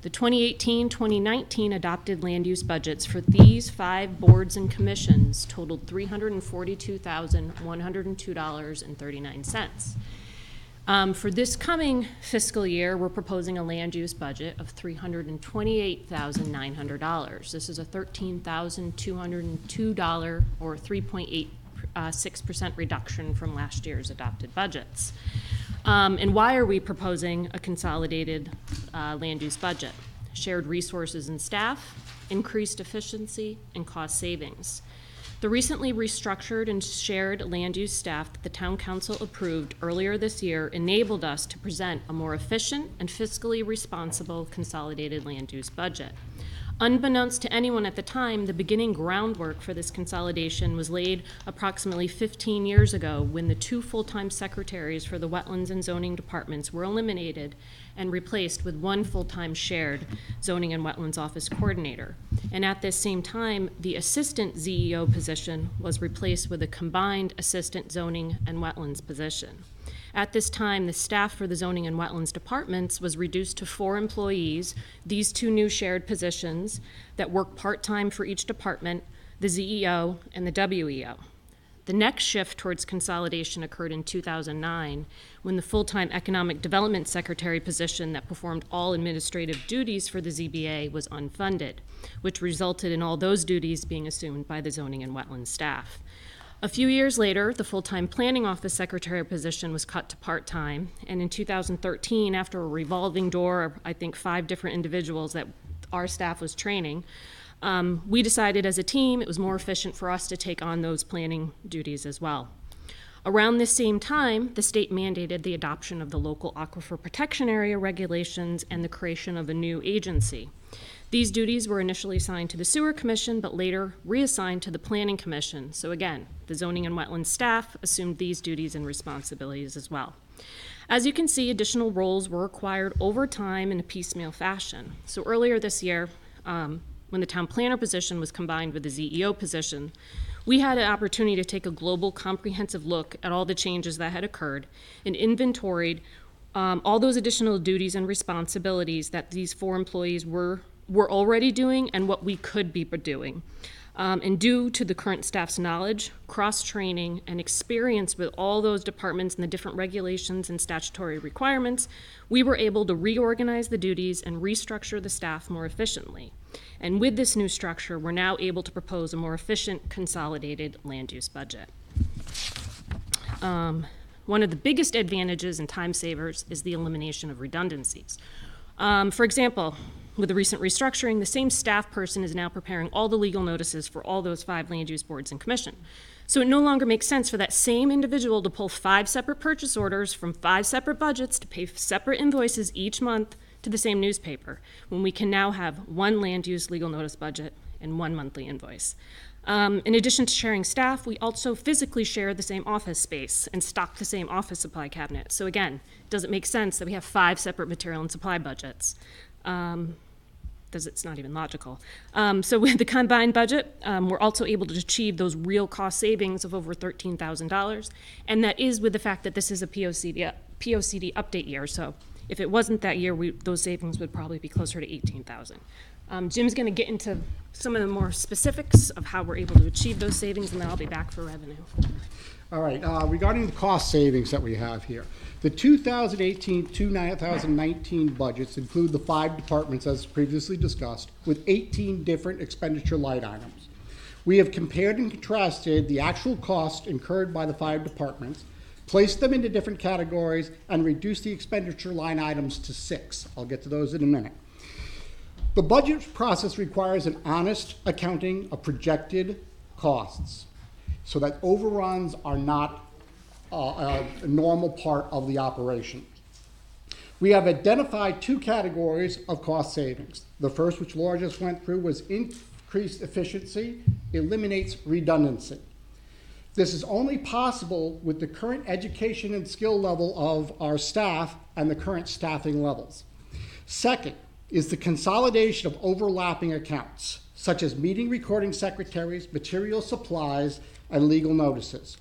The 2018-2019 adopted land use budgets for these 5 boards and commissions totaled $342,102.39. For this coming fiscal year, we're proposing a land use budget of $328,900. This is a $13,202 or 3.86% reduction from last year's adopted budgets. And why are we proposing a consolidated land use budget? Shared resources and staff, increased efficiency, and cost savings. The recently restructured and shared land use staff that the Town Council approved earlier this year enabled us to present a more efficient and fiscally responsible consolidated land use budget. Unbeknownst to anyone at the time, the beginning groundwork for this consolidation was laid approximately 15 years ago when the 2 full-time secretaries for the wetlands and zoning departments were eliminated and replaced with 1 full-time shared zoning and wetlands office coordinator. And at this same time, the assistant ZEO position was replaced with a combined assistant zoning and wetlands position. At this time, the staff for the zoning and wetlands departments was reduced to 4 employees, these 2 new shared positions that work part-time for each department, the ZEO and the WEO. The next shift towards consolidation occurred in 2009 when the full-time economic development secretary position that performed all administrative duties for the ZBA was unfunded, which resulted in all those duties being assumed by the zoning and wetlands staff. A few years later, the full-time planning office secretary position was cut to part-time, and in 2013, after a revolving door of, I think, 5 different individuals that our staff was training, we decided as a team it was more efficient for us to take on those planning duties as well. Around this same time, the state mandated the adoption of the local aquifer protection area regulations and the creation of a new agency. These duties were initially assigned to the Sewer Commission, but later reassigned to the Planning Commission. So again, the zoning and wetlands staff assumed these duties and responsibilities as well. As you can see, additional roles were acquired over time in a piecemeal fashion. So earlier this year, when the town planner position was combined with the ZEO position, We had an opportunity to take a global, comprehensive look at all the changes that had occurred and inventoried all those additional duties and responsibilities that these 4 employees were already doing and what we could be doing. And due to the current staff's knowledge, cross-training, and experience with all those departments and the different regulations and statutory requirements, we were able to reorganize the duties and restructure the staff more efficiently. And with this new structure, we're now able to propose a more efficient, consolidated land use budget. One of the biggest advantages and time savers is the elimination of redundancies. For example, with the recent restructuring, the same staff person is now preparing all the legal notices for all those 5 land use boards and commission. So it no longer makes sense for that same individual to pull 5 separate purchase orders from 5 separate budgets to pay separate invoices each month to the same newspaper, when we can now have 1 land use legal notice budget and 1 monthly invoice. In addition to sharing staff, we also physically share the same office space and stock the same office supply cabinet. So again, does it make sense that we have 5 separate material and supply budgets? It's not even logical. So with the combined budget, we're also able to achieve those real cost savings of over $13,000, and that is with the fact that this is a POCD update year. So if it wasn't that year, those savings would probably be closer to $18,000. Jim's going to get into some of the more specifics of how we're able to achieve those savings, and then I'll be back for revenue. All right, regarding the cost savings that we have here, the 2018-2019 budgets include the 5 departments as previously discussed with 18 different expenditure line items. We have compared and contrasted the actual cost incurred by the 5 departments, placed them into different categories, and reduced the expenditure line items to 6. I'll get to those in a minute. The budget process requires an honest accounting of projected costs so that overruns are not a normal part of the operation. We have identified 2 categories of cost savings. The first, which Laura just went through, was increased efficiency, eliminates redundancy. This is only possible with the current education and skill level of our staff and the current staffing levels. Second is the consolidation of overlapping accounts, such as meeting recording secretaries, material supplies, and legal notices.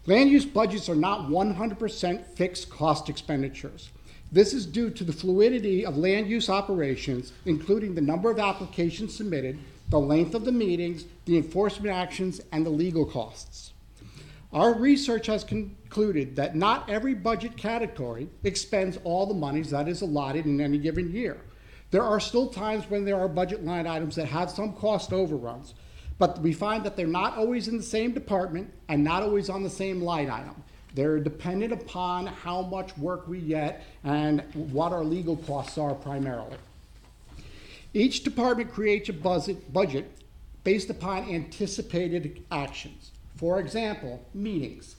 Land use budgets are not 100% fixed cost expenditures. This is due to the fluidity of land use operations, including the number of applications submitted, the length of the meetings, the enforcement actions, and the legal costs. Our research has concluded that not every budget category expends all the monies that is allotted in any given year. There are still times when there are budget line items that have some cost overruns, but we find that they're not always in the same department and not always on the same line item. They're dependent upon how much work we get and what our legal costs are primarily. Each department creates a budget based upon anticipated actions. For example, meetings.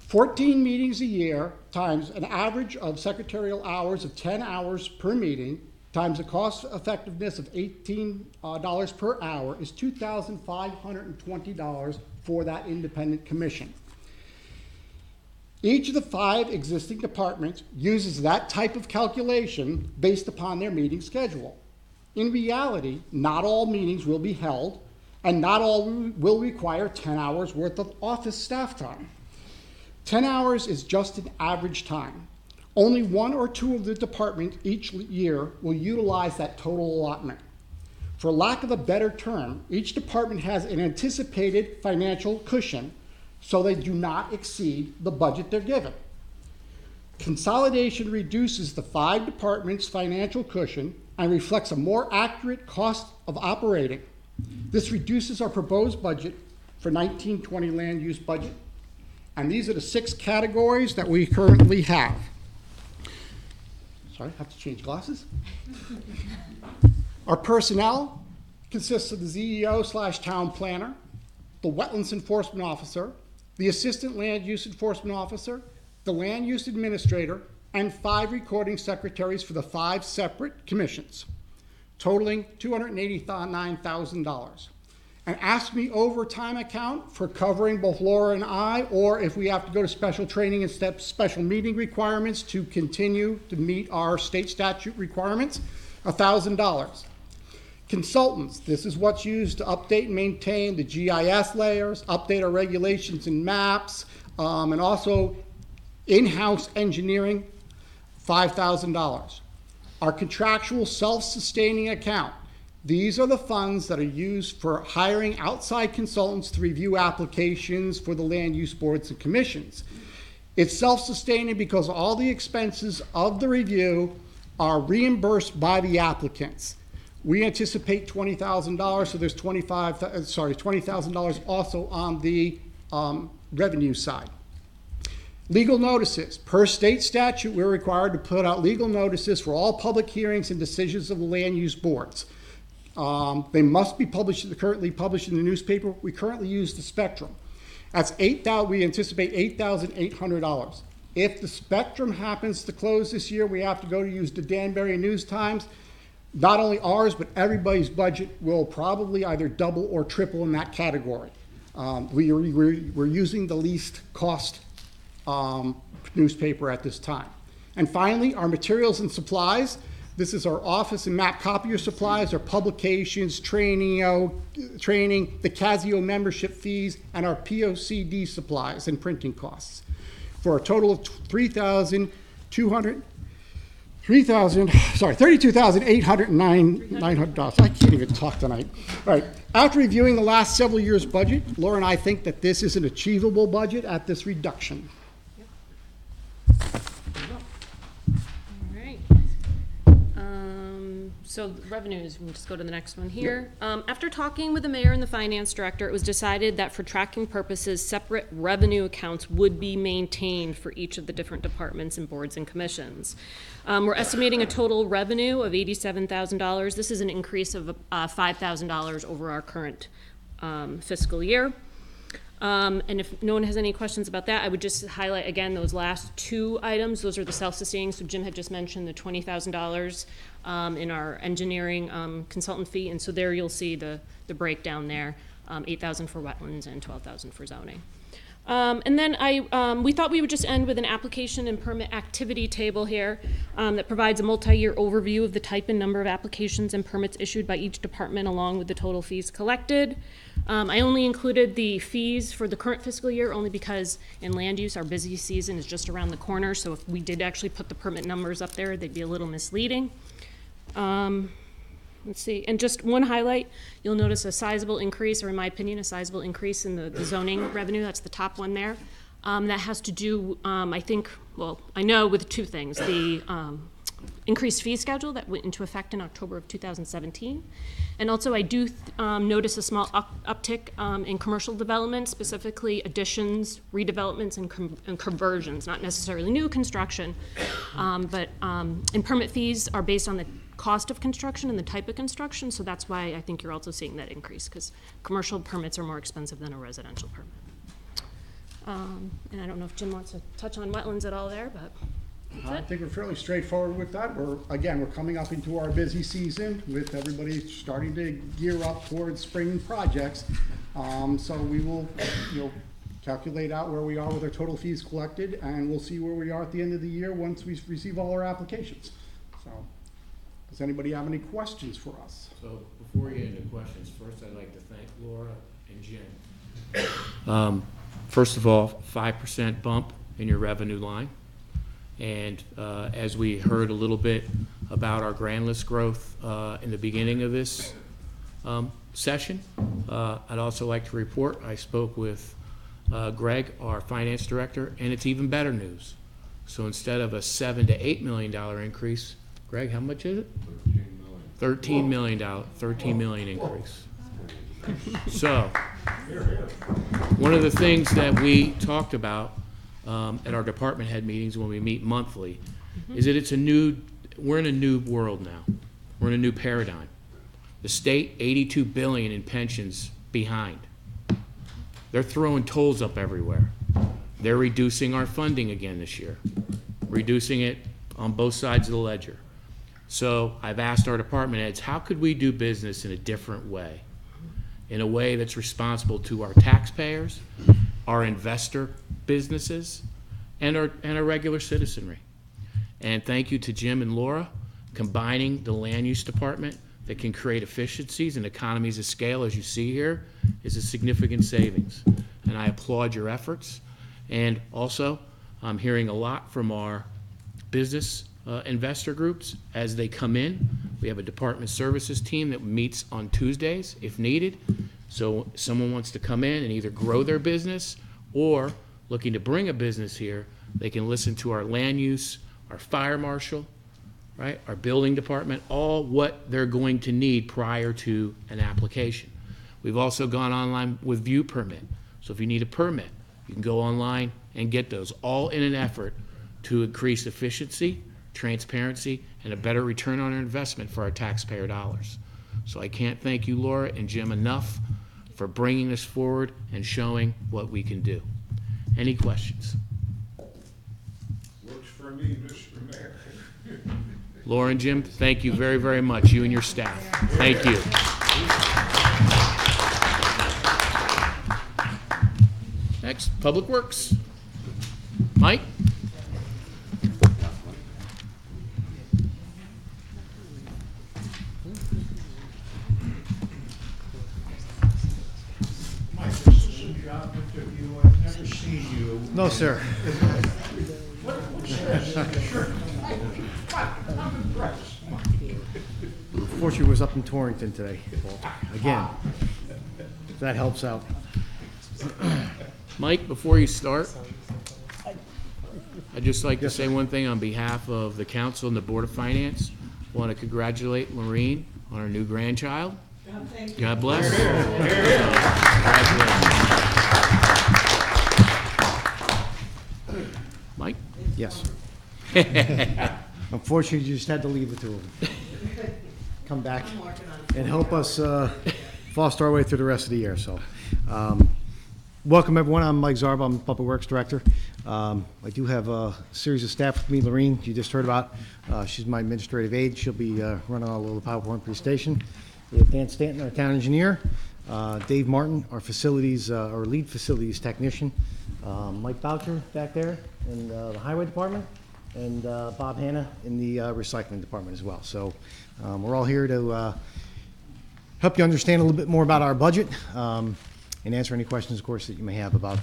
14 meetings a year times an average of secretarial hours of 10 hours per meeting times the cost effectiveness of $18 per hour is $2,520 for that independent commission. Each of the 5 existing departments uses that type of calculation based upon their meeting schedule. In reality, not all meetings will be held, and not all will require 10 hours worth of office staff time. 10 hours is just an average time. Only 1 or 2 of the departments each year will utilize that total allotment. For lack of a better term, each department has an anticipated financial cushion so they do not exceed the budget they're given. Consolidation reduces the 5 departments' financial cushion and reflects a more accurate cost of operating. This reduces our proposed budget for 1920 land use budget. And these are the 6 categories that we currently have. Sorry, I have to change glasses. Our personnel consists of the CEO/town planner, the wetlands enforcement officer, the assistant land use enforcement officer, the land use administrator, and 5 recording secretaries for the 5 separate commissions, totaling $289,000. An Ask Me Overtime account for covering both Laura and I, or if we have to go to special training and special meeting requirements to continue to meet our state statute requirements, $1,000. Consultants, this is what's used to update and maintain the GIS layers, update our regulations and maps, and also in-house engineering, $5,000. Our contractual self-sustaining account, these are the funds that are used for hiring outside consultants to review applications for the land use boards and commissions. It's self-sustaining because all the expenses of the review are reimbursed by the applicants. We anticipate $20,000, so there's $20,000 also on the revenue side. Legal notices. Per state statute, we're required to put out legal notices for all public hearings and decisions of the land use boards. They must be currently published in the newspaper. We currently use the Spectrum. That's we anticipate $8,800. If the Spectrum happens to close this year, we have to go to use the Danbury News Times. Not only ours, but everybody's budget will probably either double or triple in that category. We're using the least cost newspaper at this time. And finally, our materials and supplies. This is our office and map copier supplies, our publications, training, the Casio membership fees, and our POCD supplies and printing costs, for a total of $32,809. I can't even talk tonight. All right. After reviewing the last several years' budget, Laura and I think that this is an achievable budget at this reduction. So revenues, we'll just go to the next one here. After talking with the mayor and the finance director, it was decided that for tracking purposes, separate revenue accounts would be maintained for each of the different departments and boards and commissions. We're estimating a total revenue of $87,000. This is an increase of $5,000 over our current fiscal year. And if no one has any questions about that, I would just highlight again those last two items. Those are the self-sustaining. So Jim had just mentioned the $20,000 in our engineering consultant fee, and so there you'll see the breakdown there, $8,000 for wetlands and $12,000 for zoning. And then we thought we would just end with an application and permit activity table here that provides a multi-year overview of the type and number of applications and permits issued by each department along with the total fees collected. I only included the fees for the current fiscal year only because in land use our busy season is just around the corner, so if we did actually put the permit numbers up there, they'd be a little misleading. Let's see, and just one highlight, you'll notice a sizable increase, or in my opinion, a sizable increase in the zoning revenue. That's the top one there. That has to do, I know with two things. The increased fee schedule that went into effect in October of 2017. And also I do notice a small uptick in commercial development, specifically additions, redevelopments, and conversions, not necessarily new construction, but and permit fees are based on the cost of construction and the type of construction, so that's why I think you're also seeing that increase, because commercial permits are more expensive than a residential permit. And I don't know if Jim wants to touch on wetlands at all there, but I think we're fairly straightforward with that. We're coming up into our busy season with everybody starting to gear up towards spring projects. So we will, calculate out where we are with our total fees collected, and we'll see where we are at the end of the year once we receive all our applications. So, does anybody have any questions for us? So before we get into questions, first I'd like to thank Laura and Jim. First of all, 5% bump in your revenue line. And as we heard a little bit about our grand list growth in the beginning of this session, I'd also like to report I spoke with Greg, our finance director, and it's even better news. So instead of a $7 to $8 million increase, Greg, how much is it? $13 million. $13 million increase. So one of the things that we talked about at our department head meetings when we meet monthly is that we're in a new world now. We're in a new paradigm. The state, $82 billion in pensions behind. They're throwing tolls up everywhere. They're reducing our funding again this year, reducing it on both sides of the ledger. So I've asked our department heads, how could we do business in a different way? In a way that's responsible to our taxpayers, our investor businesses, and our regular citizenry. And thank you to Jim and Laura, combining the land use department, that can create efficiencies and economies of scale, as you see here, is a significant savings. And I applaud your efforts. And also, I'm hearing a lot from our business investor groups as they come in. We have a department services team that meets on Tuesdays if needed. So if someone wants to come in and either grow their business or looking to bring a business here, they can listen to our land use, our fire marshal, right, our building department, all what they're going to need prior to an application. We've also gone online with view permit. So if you need a permit, you can go online and get those, all in an effort to increase efficiency, transparency, and a better return on our investment for our taxpayer dollars. So I can't thank you, Laura and Jim, enough for bringing this forward and showing what we can do. Any questions? Works for me, Mr. Mayor. Laura and Jim, thank you very, very much, you and your staff. Thank you. Next, Public Works. Mike? Mike, this is a job interview. I've never seen you. No, sir. What's this? Sure. I'm impressed. Fortunately, was up in Torrington today, again. That helps out. Mike, before you start, I'd just like to say one thing on behalf of the council and the Board of Finance. I want to congratulate Maureen on her new grandchild. God bless. Congratulations. Mike? Yes. Unfortunately, you just had to leave the two of them. Come back and help us foster our way through the rest of the year. So, welcome everyone. I'm Mike Zarba. I'm Public Works Director. I do have a series of staff with me. Lorene, you just heard about. She's my administrative aide. She'll be running all over the PowerPoint presentation. We have Dan Stanton, our town engineer. Dave Martin, our lead facilities technician. Mike Boucher back there in the highway department. And Bob Hanna in the recycling department as well. So we're all here to help you understand a little bit more about our budget and answer any questions, of course, that you may have about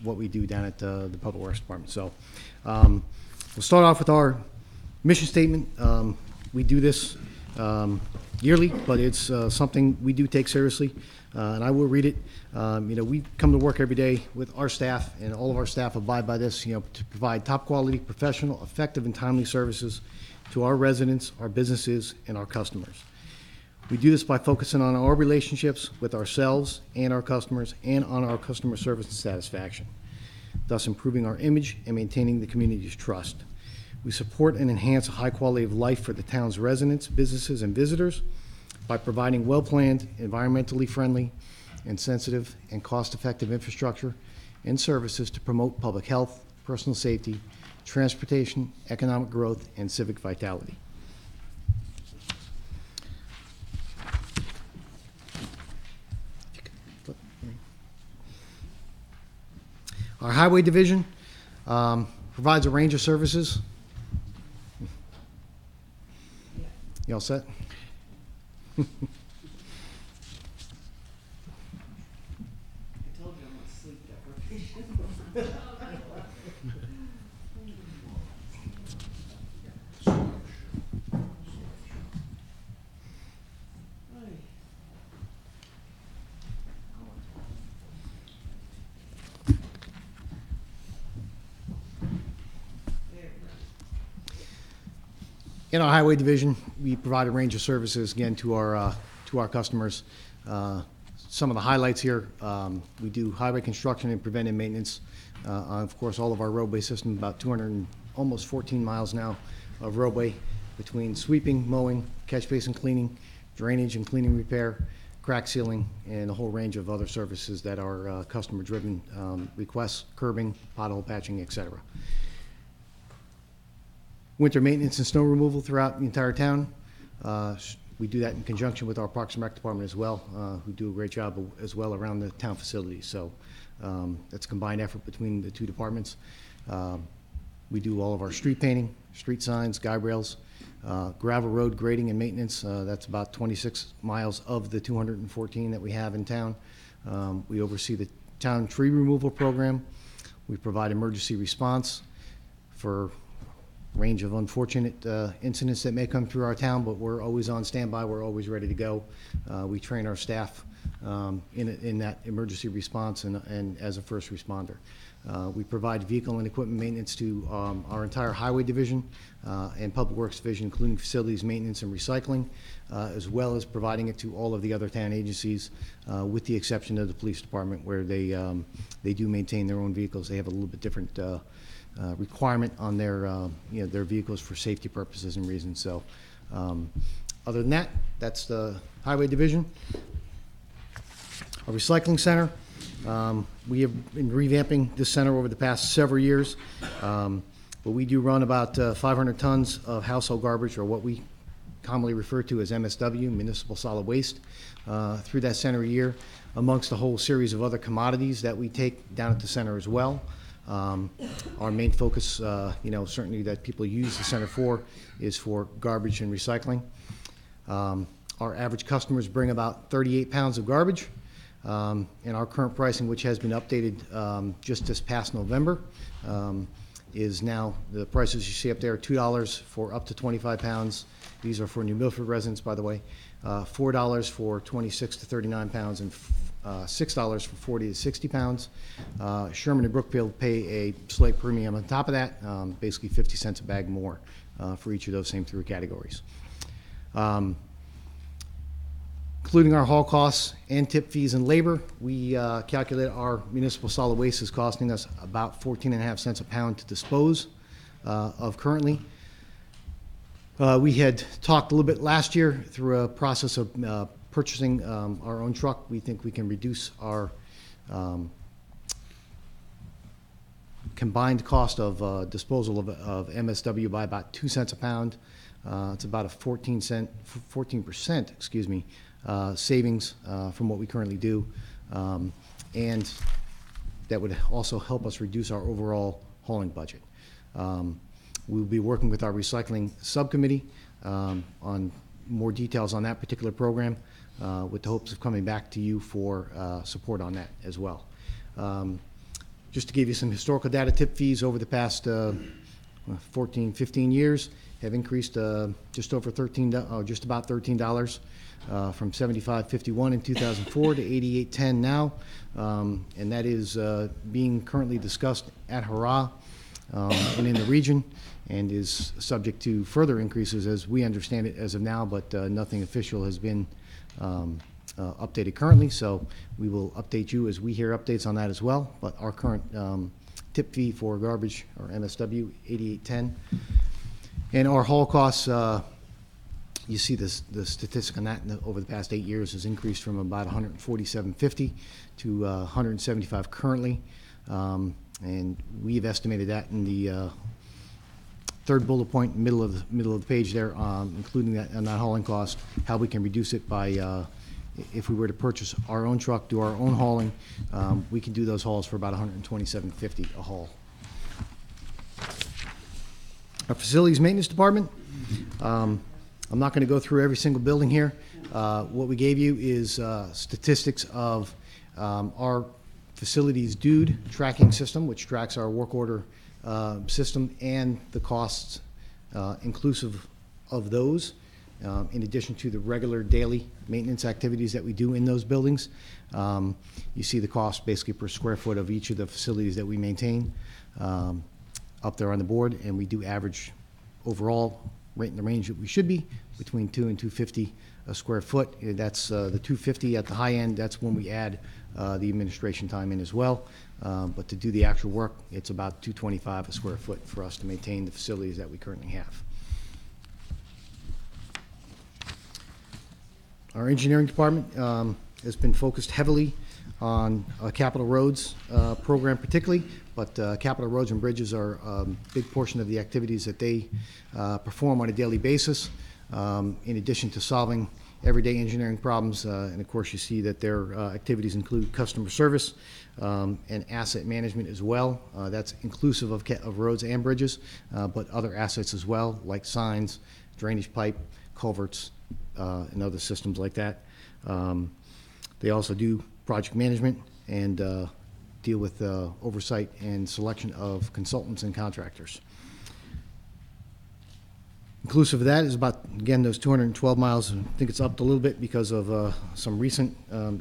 what we do down at the Public Works Department. So we'll start off with our mission statement. We do this yearly, but it's something we do take seriously, and I will read it. We come to work every day with our staff, and all of our staff abide by this, to provide top quality, professional, effective, and timely services to our residents, our businesses, and our customers. We do this by focusing on our relationships with ourselves and our customers and on our customer service and satisfaction, thus improving our image and maintaining the community's trust. We support and enhance a high quality of life for the town's residents, businesses, and visitors by providing well-planned, environmentally friendly, and sensitive and cost-effective infrastructure and services to promote public health, personal safety, transportation, economic growth, and civic vitality. Our highway division provides a range of services. You all set? In our highway division, we provide a range of services, again, to our customers. Some of the highlights here, we do highway construction and preventive maintenance on, of course, all of our roadway system, about 200, almost 14 miles now of roadway between sweeping, mowing, catch basin cleaning, drainage and cleaning repair, crack sealing, and a whole range of other services that are customer-driven requests, curbing, pothole patching, etc. Winter maintenance and snow removal throughout the entire town. We do that in conjunction with our Parks and Rec department as well, who do a great job as well around the town facilities. So that's a combined effort between the two departments. We do all of our street painting, street signs, guide rails, gravel road grading and maintenance. That's about 26 miles of the 214 that we have in town. We oversee the town tree removal program. We provide emergency response for a range of unfortunate incidents that may come through our town, but we're always on standby. We're always ready to go. We train our staff in that emergency response and as a first responder. We provide vehicle and equipment maintenance to our entire highway division and public works division, including facilities maintenance and recycling, as well as providing it to all of the other town agencies, with the exception of the police department, where they do maintain their own vehicles. They have a little bit different requirement on their vehicles for safety purposes and reasons. So, other than that, that's the highway division. Our recycling center. We have been revamping this center over the past several years, but we do run about 500 tons of household garbage, or what we commonly refer to as MSW, municipal solid waste, through that center a year, amongst a whole series of other commodities that we take down at the center as well. Our main focus, certainly that people use the center for, is for garbage and recycling. Our average customers bring about 38 pounds of garbage. And our current pricing, which has been updated just this past November, is now, the prices you see up there are $2 for up to 25 pounds. These are for New Milford residents, by the way. $4 for 26 to 39 pounds, and $6 for 40 to 60 pounds. Sherman and Brookfield pay a slight premium on top of that, basically 50 cents a bag more for each of those same three categories. Including our haul costs and tip fees and labor, we calculate our municipal solid waste is costing us about 14.5 cents a pound to dispose of currently. We had talked a little bit last year through a process of purchasing our own truck. We think we can reduce our combined cost of disposal of MSW by about 2 cents a pound. It's about a 14%, excuse me, savings from what we currently do, and that would also help us reduce our overall hauling budget. We'll be working with our recycling subcommittee on more details on that particular program, with the hopes of coming back to you for support on that as well. Just to give you some historical data, tip fees over the past 14, 15 years have increased just over just about $13, from $75.51 in 2004 to $88.10 now, and that is being currently discussed at Hurrah and in the region, and is subject to further increases as we understand it as of now, but nothing official has been updated currently, so we will update you as we hear updates on that as well. But our current tip fee for garbage, or MSW, $88.10. And our haul costs, you see the statistic on that over the past 8 years has increased from about $147.50 to $175 currently. And we've estimated that in the third bullet point, middle of the page there, including that on that hauling cost, how we can reduce it by, if we were to purchase our own truck, do our own hauling, we can do those hauls for about $127.50 a haul. Our facilities maintenance department, I'm not going to go through every single building here. What we gave you is statistics of our facilities dude tracking system, which tracks our work order system and the costs inclusive of those, in addition to the regular daily maintenance activities that we do in those buildings. You see the cost basically per square foot of each of the facilities that we maintain up there on the board, and we do average overall right in the range that we should be, between $2 and $2.50 a square foot. That's the $2.50 at the high end. That's when we add the administration time in as well. But to do the actual work, it's about $2.25 a square foot for us to maintain the facilities that we currently have. Our engineering department has been focused heavily on capital roads program particularly, but capital roads and bridges are a big portion of the activities that they perform on a daily basis, in addition to solving everyday engineering problems, and of course you see that their activities include customer service and asset management as well. That's inclusive of roads and bridges, but other assets as well, like signs, drainage pipe, culverts, and other systems like that. They also do project management and deal with oversight and selection of consultants and contractors. Inclusive of that is about, again, those 212 miles. I think it's up a little bit because of some recent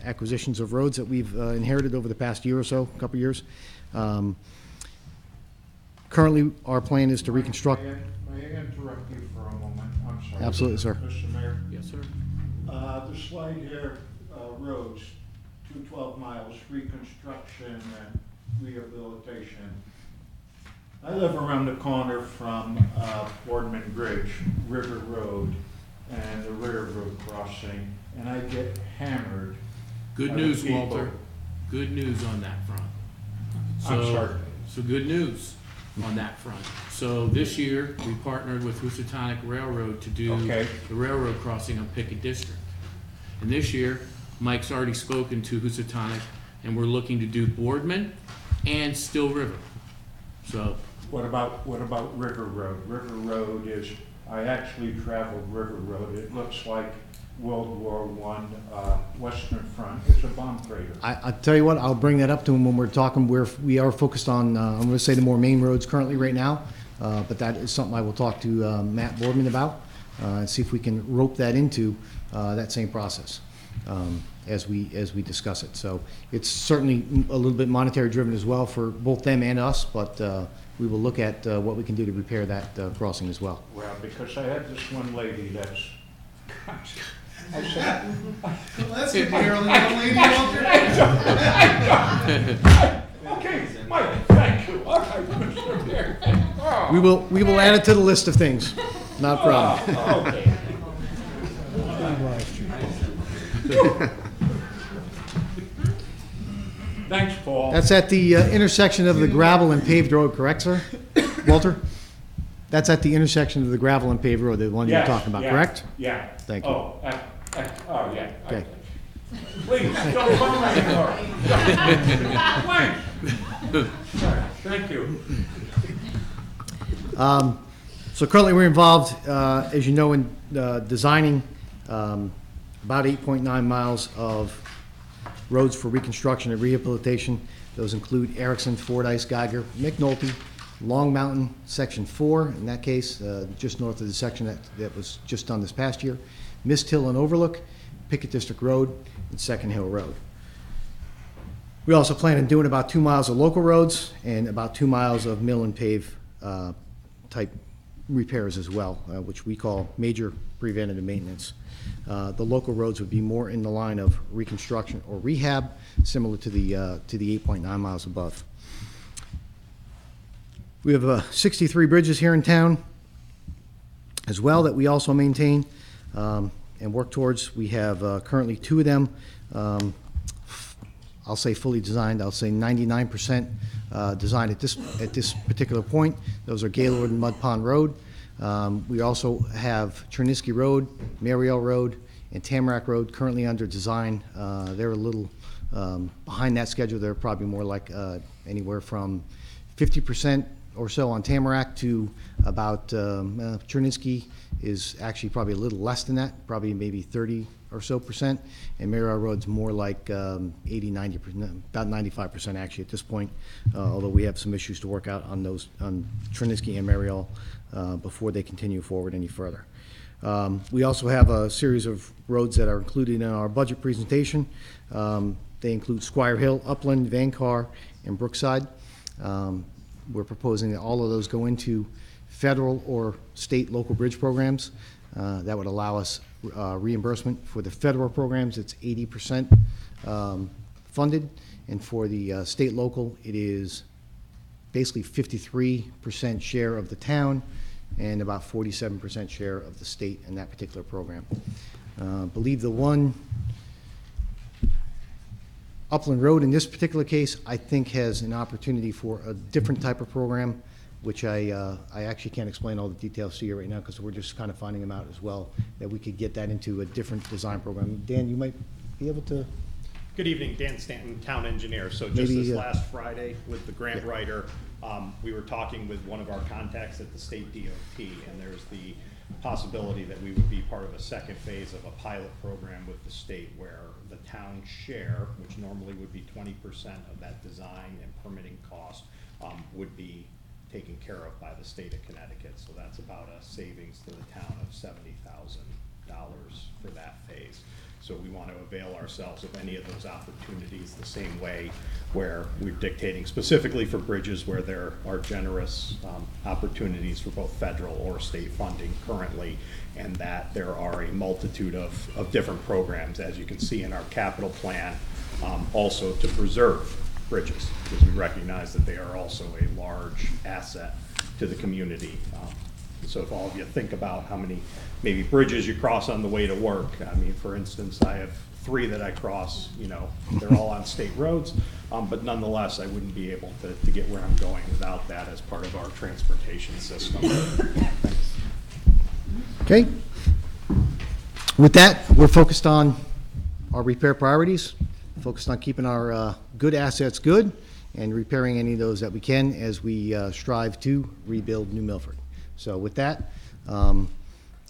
acquisitions of roads that we've inherited over the past year or so, couple years. Currently, our plan is to reconstruct. May I interrupt you for a moment? I'm sorry. Absolutely, sir. Mr. Mayor? Yes, sir. The slide here, roads, 212 miles, reconstruction and rehabilitation. I live around the corner from Boardman Bridge, River Road, and the railroad crossing, and I get hammered. Good by the news, people. Walter. Good news on that front. I'm sorry. So good news on that front. So this year, we partnered with Housatonic Railroad to do the railroad crossing on Pickett District. And this year, Mike's already spoken to Housatonic, and we're looking to do Boardman and Still River. So. What about River Road? River Road is, I actually traveled River Road. It looks like World War I Western Front. It's a bomb crater. I tell you what, I'll bring that up to him when we're talking. We are focused on, I'm going to say the more main roads currently right now, but that is something I will talk to Matt Boardman about and see if we can rope that into that same process as we discuss it. So it's certainly a little bit monetary driven as well for both them and us, but we will look at what we can do to repair that crossing as well. Well, because I had this one lady that's, I said, Let's get the early young lady okay, Mike, thank you. All right, Mr. Mayor. Oh. We will add it to the list of things. Not a problem. Oh, okay. Thanks, Paul. That's at the intersection of the gravel and paved road, correct, sir? Walter? That's at the intersection of the gravel and paved road, the one you're talking about, correct? Yeah. Thank you. Oh, yeah. Okay. Please, don't go anymore. Please. Thank you. So currently we're involved, as you know, in designing about 8.9 miles of roads for reconstruction and rehabilitation. Those include Erickson, Fordyce, Geiger, McNulty, Long Mountain, Section 4, in that case, just north of the section that was just done this past year, Mist Hill and Overlook, Pickett District Road, and Second Hill Road. We also plan on doing about 2 miles of local roads and about 2 miles of mill and pave type repairs as well, which we call major preventative maintenance. The local roads would be more in the line of reconstruction or rehab, similar to the 8.9 miles above. We have 63 bridges here in town as well that we also maintain and work towards. We have currently 2 of them, I'll say fully designed. I'll say 99% designed at this particular point. Those are Gaylord and Mud Pond Road. We also have Chernisky Road, Mariel Road, and Tamarack Road currently under design. They're a little behind that schedule. They're probably more like anywhere from 50% or so on Tamarack to about Chernisky is actually probably a little less than that, probably maybe 30 or so percent, and Mariel Road's more like 80-90%, about 95% actually at this point, although we have some issues to work out on those, on Chernisky and Mariel before they continue forward any further. We also have a series of roads that are included in our budget presentation. They include Squire Hill, Upland, Van Car, and Brookside. We're proposing that all of those go into federal or state local bridge programs. That would allow us reimbursement. For the federal programs, it's 80% funded, and for the state local, it is basically 53% share of the town and about 47% share of the state in that particular program. I believe the one Upland Road in this particular case, I think, has an opportunity for a different type of program. which I actually can't explain all the details to you right now because we're just kind of finding them out as well, that we could get that into a different design program. Dan, you might be able to. Good evening, Dan Stanton, Town Engineer. So just Maybe, this last Friday with the grant writer, we were talking with one of our contacts at the state DOT, and there's the possibility that we would be part of a second phase of a pilot program with the state where the town share, which normally would be 20% of that design and permitting cost, would be taken care of by the state of Connecticut. So that's about a savings to the town of $70,000 for that phase. So we want to avail ourselves of any of those opportunities the same way where we're dictating specifically for bridges where there are generous opportunities for both federal or state funding currently, and that there are a multitude of different programs, as you can see in our capital plan, also to preserve bridges, because we recognize that they are also a large asset to the community. So if all of you think about how many maybe bridges you cross on the way to work, I mean, for instance, I have 3 that I cross, you know, they're all on state roads, but nonetheless, I wouldn't be able to get where I'm going without that as part of our transportation system. Okay. With that, we're focused on our repair priorities, focused on keeping our good assets good and repairing any of those that we can as we strive to rebuild New Milford. So with that,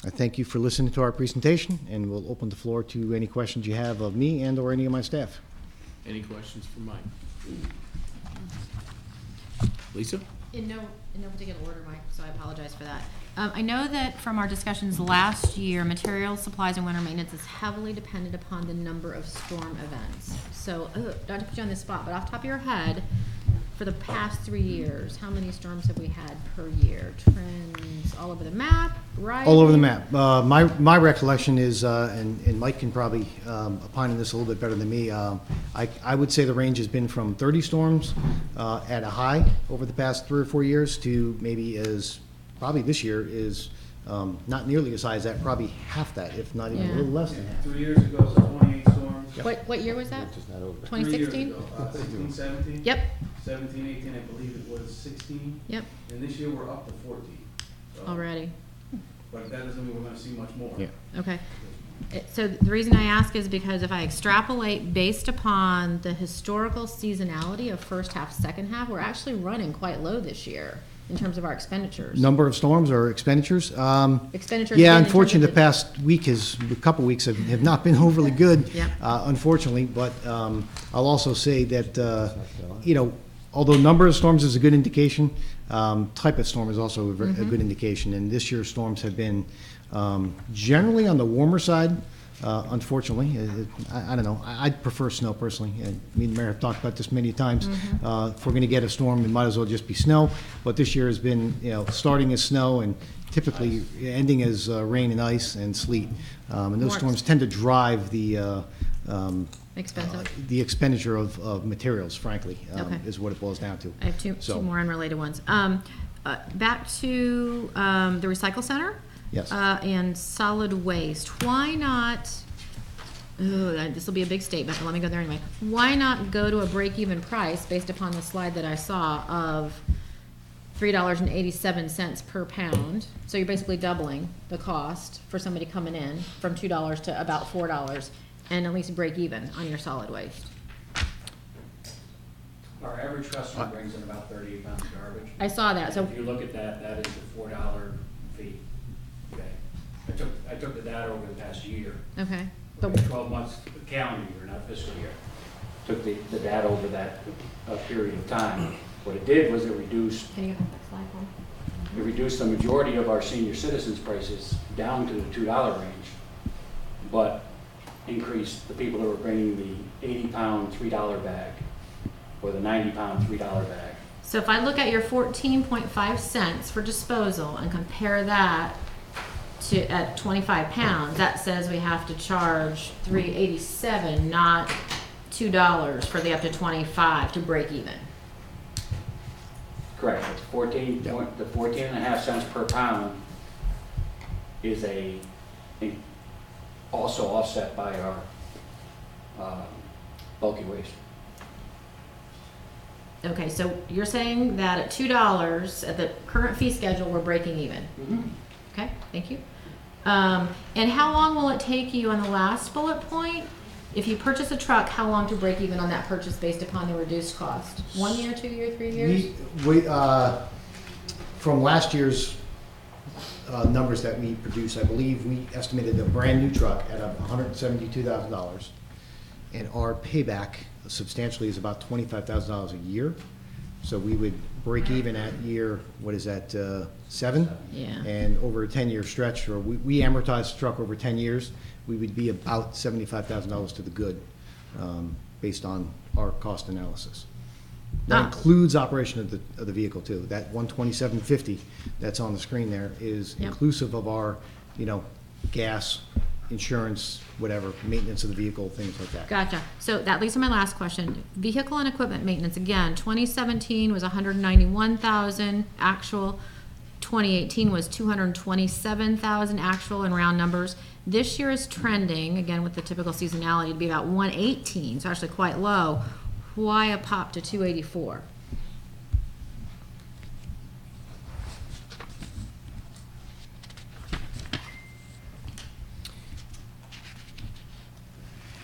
I thank you for listening to our presentation, and we'll open the floor to any questions you have of me and or any of my staff. Any questions for Mike? Lisa? In no particular order, Mike, so I apologize for that. I know that from our discussions last year, materials, supplies, and winter maintenance is heavily dependent upon the number of storm events. So, not to put you on the spot, but off the top of your head, for the past 3 years, how many storms have we had per year? Trends all over the map, right? All over the map. My recollection is, and Mike can probably opine on this a little bit better than me, I would say the range has been from 30 storms at a high over the past 3 or 4 years to maybe as, probably this year is not nearly as high as that, probably half that, if not even a little less than half. 2 years ago, it was 28 storms. Yep. What year was that? 2016? 16, 17? Yep. 17, 18, I believe it was 16. Yep. And this year we're up to 14. So, Already. But that doesn't mean we're gonna see much more. Yeah. Okay. So the reason I ask is because if I extrapolate based upon the historical seasonality of first half, second half, we're actually running quite low this year in terms of our expenditures. Number of storms or expenditures? Expenditures. Yeah, again, in unfortunately, the terms past week a couple weeks have not been overly good, Yep. Unfortunately. But I'll also say that, you know, although number of storms is a good indication, type of storm is also a good indication. And this year's storms have been generally on the warmer side. Unfortunately, I don't know. I'd prefer snow personally. Me and the mayor have talked about this many times. If we're going to get a storm, it might as well just be snow. But this year has been, you know, starting as snow and typically ending as rain and ice and sleet. And those storms tend to drive the expenditure of materials, frankly, is what it boils down to. I have two more unrelated ones. Back to the recycle center. Yes. And solid waste. Why not, this will be a big statement, but let me go there anyway. Why not go to a break-even price based upon the slide that I saw of $3.87 per pound? So you're basically doubling the cost for somebody coming in from $2 to about $4 and at least break even on your solid waste. Our average customer brings in about 38 pounds of garbage. I saw that. So if you look at that, that is a $4 fee. Okay. I took the data over the past year. Okay. Okay, 12 months, calendar year, not fiscal year. Took the data over that period of time. What it did was it reduced. Can you have that slide home? It reduced the majority of our senior citizens' prices down to the $2 range, but increased the people that were bringing the 80-pound $3 bag or the 90-pound $3 bag. So if I look at your 14.5 cents for disposal and compare that to at 25 pounds, that says we have to charge $3.87, not $2 for the up to 25 to break even. Correct. It's 14.5 cents per pound is also offset by our bulky waste. Okay, so you're saying that at $2, at the current fee schedule, we're breaking even? Okay, thank you. And how long will it take you on the last bullet point? If you purchase a truck, how long to break even on that purchase based upon the reduced cost? 1 year, 2 year, 3 years? From last year's numbers that we produced, I believe we estimated a brand new truck at $172,000, and our payback substantially is about $25,000 a year. So we would break even at year, what is that, 7? Yeah. And over a 10-year stretch, or we amortize the truck over 10 years, we would be about $75,000 to the good, based on our cost analysis. That includes operation of the vehicle too. That $127.50 that's on the screen there is inclusive of our, gas, insurance, whatever, maintenance of the vehicle, things like that. Gotcha. So that leads to my last question. Vehicle and equipment maintenance, again, 2017 was 191,000 actual. 2018 was 227,000 actual in round numbers. This year is trending, again with the typical seasonality, to be about 118, so actually quite low. Why a pop to 284?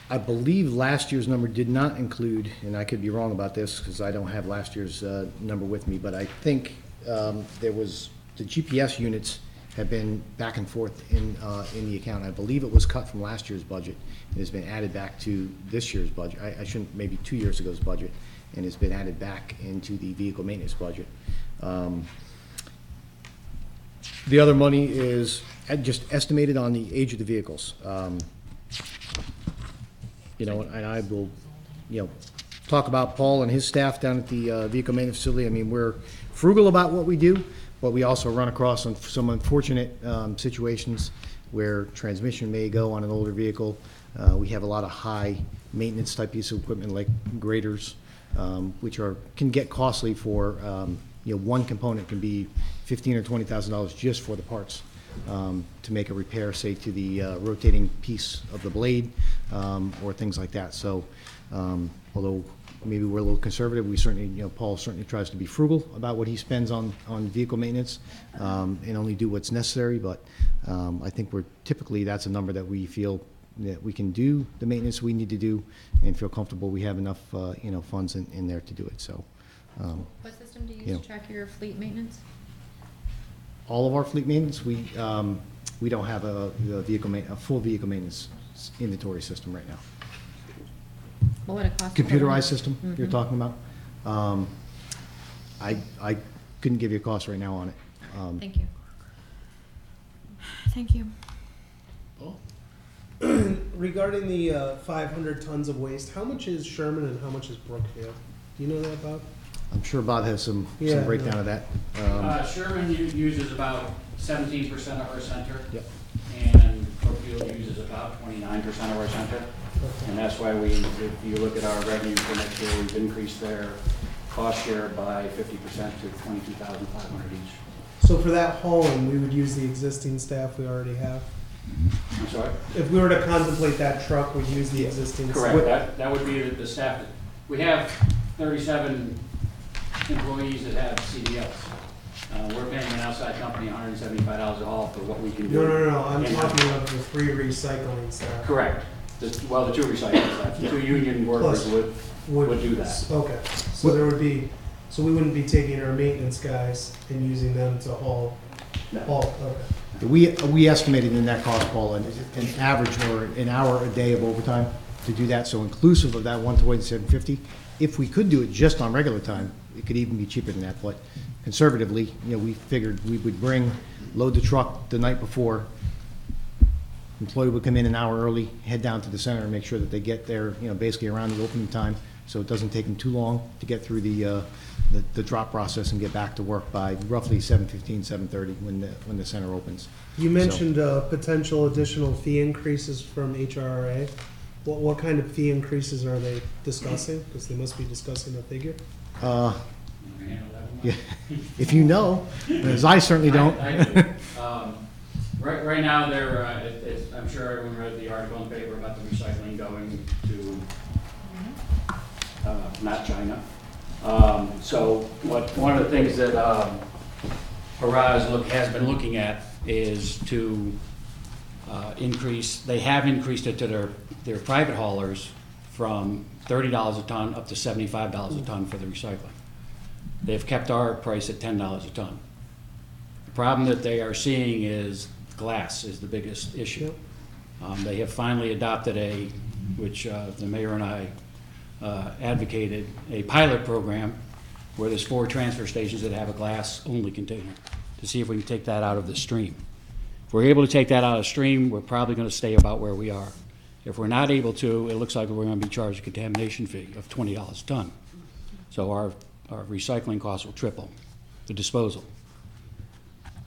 I believe last year's number did not include, and I could be wrong about this because I don't have last year's number with me, but I think there was, the GPS units have been back and forth in the account. I believe it was cut from last year's budget and has been added back to this year's budget. I shouldn't, maybe 2 years ago's budget, and has been added back into the vehicle maintenance budget. The other money is just estimated on the age of the vehicles. And I will, talk about Paul and his staff down at the vehicle maintenance facility. I mean, we're frugal about what we do, but we also run across some unfortunate situations where transmission may go on an older vehicle. We have a lot of high maintenance type piece of equipment like graders, which can get costly for, one component can be $15,000 or $20,000 just for the parts. To make a repair, say, to the rotating piece of the blade, or things like that. So, although maybe we're a little conservative, we certainly, Paul certainly tries to be frugal about what he spends on vehicle maintenance, and only do what's necessary. But I think that's a number that we feel that we can do the maintenance we need to do, and feel comfortable we have enough, funds in there to do it. So, what system do you use to track your fleet maintenance? All of our fleet maintenance, we don't have a full vehicle maintenance inventory system right now. What would it cost? Computerized system you're talking about? I couldn't give you a cost right now on it. Thank you. Thank you. Regarding the 500 tons of waste, how much is Sherman and how much is Brookfield? Do you know that, Bob? I'm sure Bob has some breakdown of that. Sherman uses about 17% of our center. Yep. And Brookfield uses about 29% of our center. Okay. And that's why if you look at our revenue for next year, we've increased their cost share by 50% to $22,500 each. So for that home, we would use the existing staff we already have? I'm sorry? If we were to contemplate that truck, we'd use the existing staff? Correct. That would be the staff. We have 37 employees that have CDLs. We're paying an outside company $175 a haul for what we can do. No. I'm talking about the 3 recycling staff. Correct. The 2 recycling staff. The 2 union workers would do that. Okay. So there would be, so we wouldn't be taking our maintenance guys and using them to haul. Okay. We estimated in that cost, Paul, an average or an hour a day of overtime to do that. So inclusive of that $127.50, if we could do it just on regular time, it could even be cheaper than that. But conservatively, we figured we would load the truck the night before. Employee would come in an hour early, head down to the center and make sure that they get there, basically around the opening time, so it doesn't take them too long to get through the drop process and get back to work by roughly 7:15, 7:30 when the center opens. You mentioned potential additional fee increases from HRRA. What kind of fee increases are they discussing? Because they must be discussing a figure. Yeah, if you know, because I certainly don't. I do. Right now, I'm sure everyone read the article in the paper about the recycling going to not China. So one of the things that Haraz has been looking at is to they have increased it to their private haulers from $30 a ton up to $75 a ton for the recycling. They've kept our price at $10 a ton. The problem that they are seeing is glass is the biggest issue. They have finally adopted which the mayor and I advocated, a pilot program where there's 4 transfer stations that have a glass-only container to see if we can take that out of the stream. If we're able to take that out of the stream, we're probably going to stay about where we are. If we're not able to, it looks like we're going to be charged a contamination fee of $20 a ton. So our recycling costs will triple, the disposal.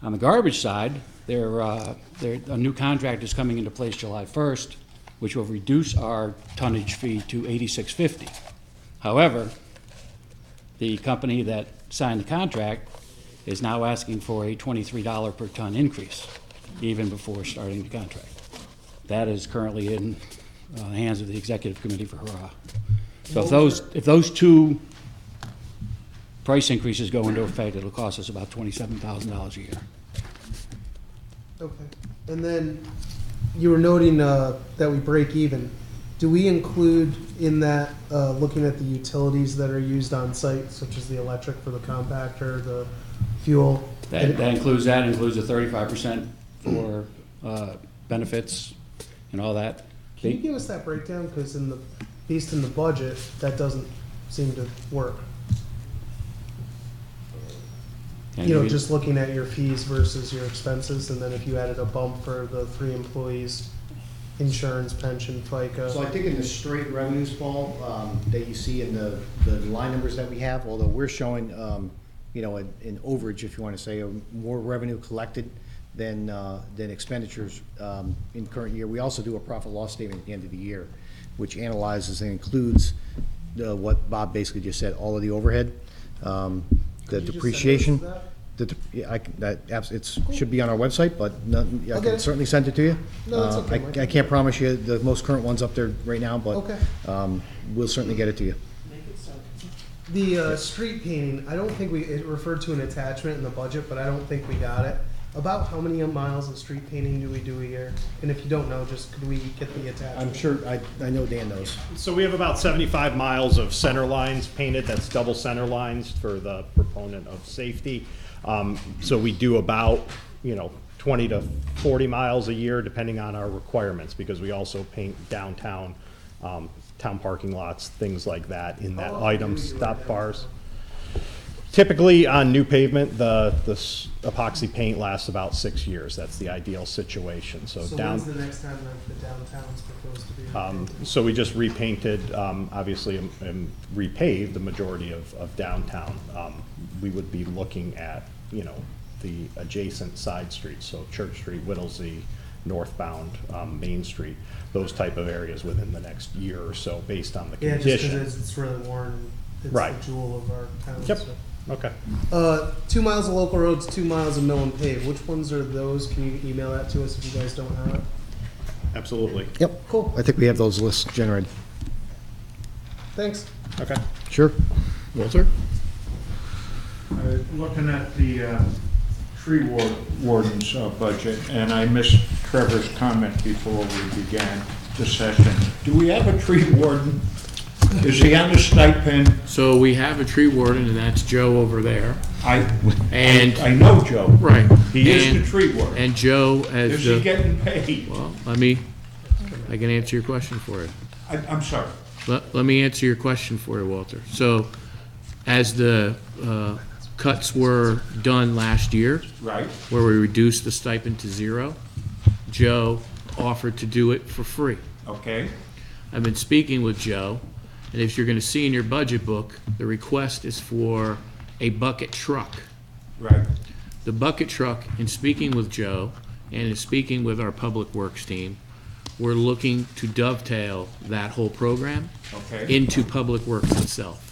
On the garbage side, a new contract is coming into place July 1st, which will reduce our tonnage fee to $86.50. However, the company that signed the contract is now asking for a $23 per ton increase, even before starting the contract. That is currently in the hands of the executive committee for Hurrah. So if those 2 price increases go into effect, it'll cost us about $27,000 a year. Okay. And then you were noting that we break even. Do we include in that looking at the utilities that are used on site, such as the electric for the compactor, the fuel? That includes the 35% for benefits and all that. Can you give us that breakdown? Because at least in the budget, that doesn't seem to work. Just looking at your fees versus your expenses, and then if you added a bump for the 3 employees, insurance, pension, FICA. So I think in the straight revenues, Paul, that you see in the line numbers that we have, although we're showing, an overage, if you want to say, more revenue collected than expenditures in current year. We also do a profit loss statement at the end of the year, which analyzes and includes what Bob basically just said, all of the overhead, the depreciation. It should be on our website, but I can certainly send it to you. No, it's okay. I can't promise you the most current one's up there right now, but we'll certainly get it to you. The street painting, I don't think it referred to an attachment in the budget, but I don't think we got it. About how many miles of street painting do we do a year? And if you don't know, just could we get the attachment? I'm sure, I know Dan knows. So we have about 75 miles of center lines painted. That's double center lines for the proponent of safety. So we do about, 20 to 40 miles a year, depending on our requirements, because we also paint downtown, town parking lots, things like that in that item, stop bars. Typically on new pavement, the epoxy paint lasts about 6 years. That's the ideal situation. So when's the next time the downtown's proposed to be repainted? So we just repainted, obviously, and repaved the majority of downtown. We would be looking at, the adjacent side streets, so Church Street, Whittlesey, northbound, Main Street, those type of areas within the next year or so, based on the condition. Yeah, just because it's really worn. It's right. The jewel of our town. Yep. So. Okay. 2 miles of local roads, 2 miles of mill and pave. Which ones are those? Can you email that to us if you guys don't have it? Absolutely. Yep. Cool. I think we have those lists generated. Thanks. Okay. Sure. Walter? Looking at the tree warden's budget, and I missed Trevor's comment before we began the session. Do we have a tree warden? Is he on the stipend? So we have a tree warden, and that's Joe over there. I know Joe. Right. He is the tree warden. And Joe, as is he getting paid? Well, I can answer your question for you. I'm sorry. Let me answer your question for you, Walter. So, as the cuts were done last year, right, where we reduced the stipend to 0, Joe offered to do it for free. Okay. I've been speaking with Joe, and if you're going to see in your budget book, the request is for a bucket truck. Right. The bucket truck, in speaking with Joe and in speaking with our public works team, we're looking to dovetail that whole program into public works itself.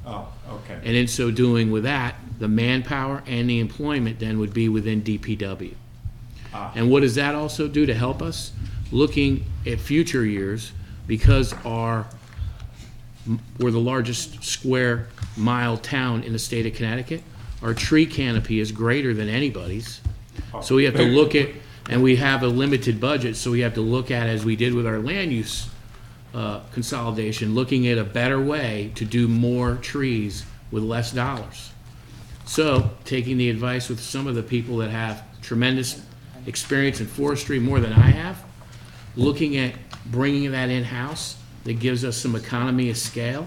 Oh, okay. And in so doing with that, the manpower and the employment then would be within DPW. And what does that also do to help us? Looking at future years, because our we're the largest square mile town in the state of Connecticut. Our tree canopy is greater than anybody's. So we have to look at, and we have a limited budget, so we have to look at, as we did with our land use consolidation, looking at a better way to do more trees with less dollars. So, taking the advice with some of the people that have tremendous experience in forestry, more than I have, looking at bringing that in-house, that gives us some economy of scale.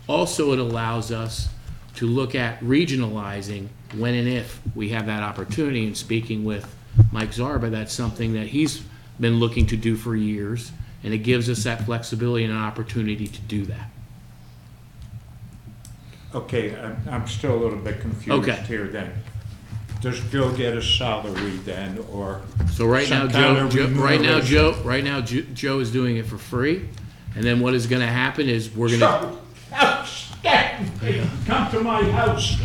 Also, it allows us to look at regionalizing when and if we have that opportunity. And speaking with Mike Zarba, that's something that he's been looking to do for years, and it gives us that flexibility and an opportunity to do that. Okay, I'm still a little bit confused Okay. here then. Does Joe get a salary then, or? So right now, some kind of Joe is doing it for free, and then what is going to happen is we're going to. Outstanding! Come to my house.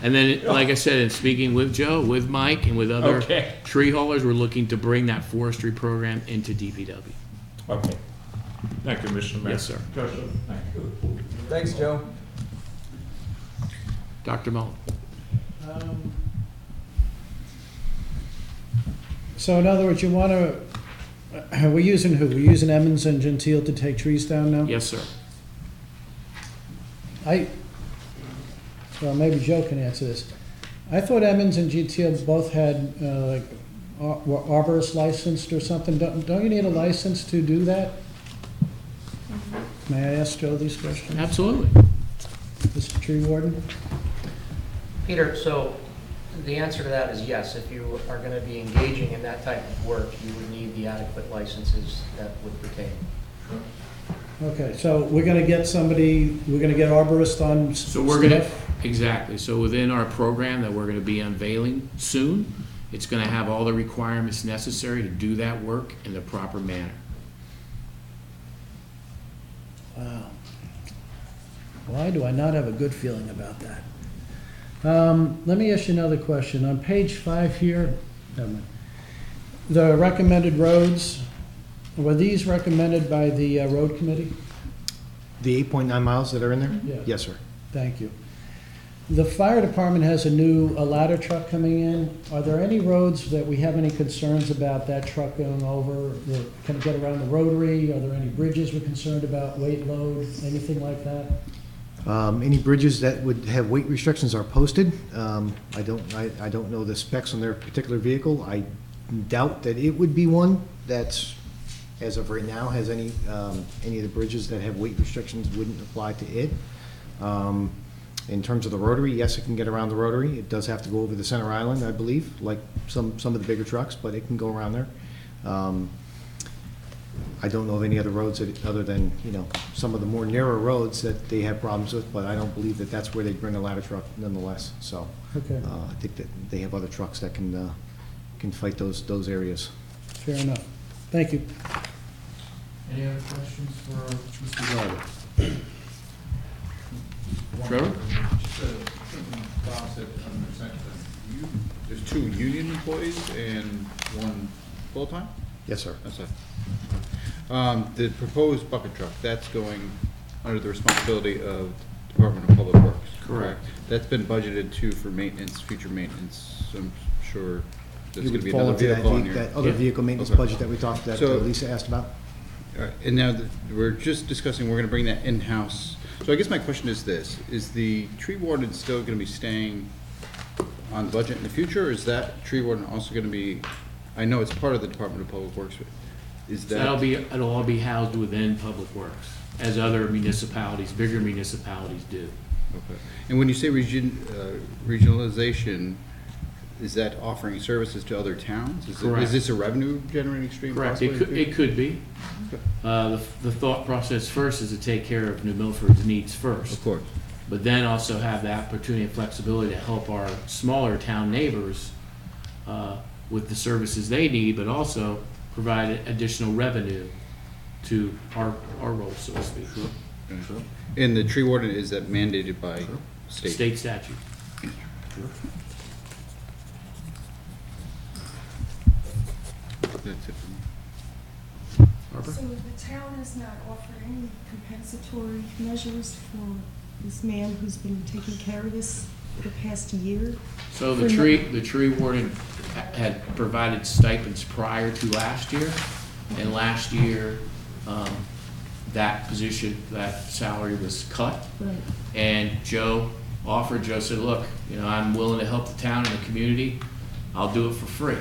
And then, like I said, in speaking with Joe, with Mike, and with other Okay. tree haulers, we're looking to bring that forestry program into DPW. Okay. Thank you, Mr. Mayor. Yes, sir. Joseph, thank you. Thanks, Joe. Dr. Mullen. So in other words, you want to, we're using who? We're using Emmons and Gentile to take trees down now? Yes, sir. Well, maybe Joe can answer this. I thought Emmons and Gentile both had, were arborist licensed or something. Don't you need a license to do that? May I ask Joe these questions? Absolutely. Mr. Tree Warden? Peter, so the answer to that is yes. If you are going to be engaging in that type of work, you would need the adequate licenses that would pertain. Okay, so we're going to get somebody, we're going to get arborist on So we're going to, exactly. So within our program that we're going to be unveiling soon, it's going to have all the requirements necessary to do that work in the proper manner. Wow. Why do I not have a good feeling about that? Let me ask you another question. On page 5 here, never mind. The recommended roads, were these recommended by the road committee? The 8.9 miles that are in there? Yeah. Yes, sir. Thank you. The fire department has a new ladder truck coming in. Are there any roads that we have any concerns about that truck going over? Can it get around the rotary? Are there any bridges we're concerned about, weight load, anything like that? Any bridges that would have weight restrictions are posted. I don't know the specs on their particular vehicle. I doubt that it would be one that's, as of right now, has any of the bridges that have weight restrictions wouldn't apply to it. In terms of the rotary, yes, it can get around the rotary. It does have to go over the center island, I believe, like some of the bigger trucks, but it can go around there. I don't know of any other roads that, other than, some of the more narrow roads that they have problems with, but I don't believe that that's where they bring a ladder truck nonetheless. So Okay. I think that they have other trucks that can fight those areas. Fair enough. Thank you. Any other questions for Mr. Zarba? Trevor? There's 2 union employees and 1 full-time? Yes, sir. That's it. The proposed bucket truck, that's going under the responsibility of Department of Public Works, correct? That's been budgeted too for maintenance, future maintenance. I'm sure there's going to be Fall another into that vehicle on here. that other vehicle maintenance Okay. budget that we talked, that So- Lisa asked about. All right, and now we're just discussing, we're going to bring that in-house. So I guess my question is this, is the tree warden still going to be staying on the budget in the future, or is that tree warden also going to be, I know it's part of the Department of Public Works, but is that? It'll all be housed within Public Works, as other municipalities, bigger municipalities do. Okay. And when you say regionalization, is that offering services to other towns? Correct. Is this a revenue generating stream? Correct, possibly? it could be. The thought process first is to take care of New Milford's needs first. Of course. But then also have the opportunity and flexibility to help our smaller town neighbors with the services they need, but also provide additional revenue to our role, so to speak. Sure. And the tree warden, is that mandated by state? State statute. That's it for me. Our Barbara? So the town has not offered any compensatory measures for this man who's been taking care of this for the past year? So the tree warden had provided stipends prior to last year, and last year, that position, that salary was cut. Right. And Joe said, look, I'm willing to help the town and the community, I'll do it for free.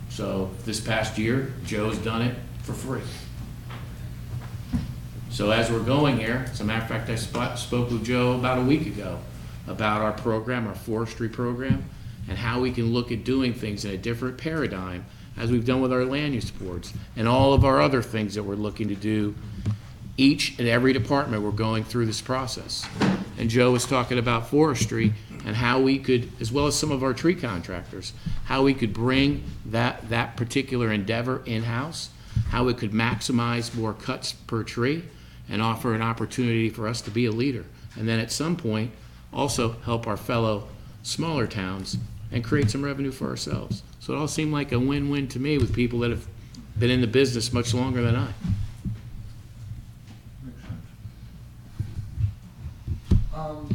So this past year, Joe's done it for free. So as we're going here, as a matter of fact, I spoke with Joe about a week ago about our program, our forestry program, and how we can look at doing things in a different paradigm as we've done with our land use boards and all of our other things that we're looking to do. Each and every department, we're going through this process. And Joe was talking about forestry and how we could, as well as some of our tree contractors, how we could bring that particular endeavor in-house, how we could maximize more cuts per tree and offer an opportunity for us to be a leader. And then at some point, also help our fellow smaller towns and create some revenue for ourselves. So it all seemed like a win-win to me with people that have been in the business much longer than I.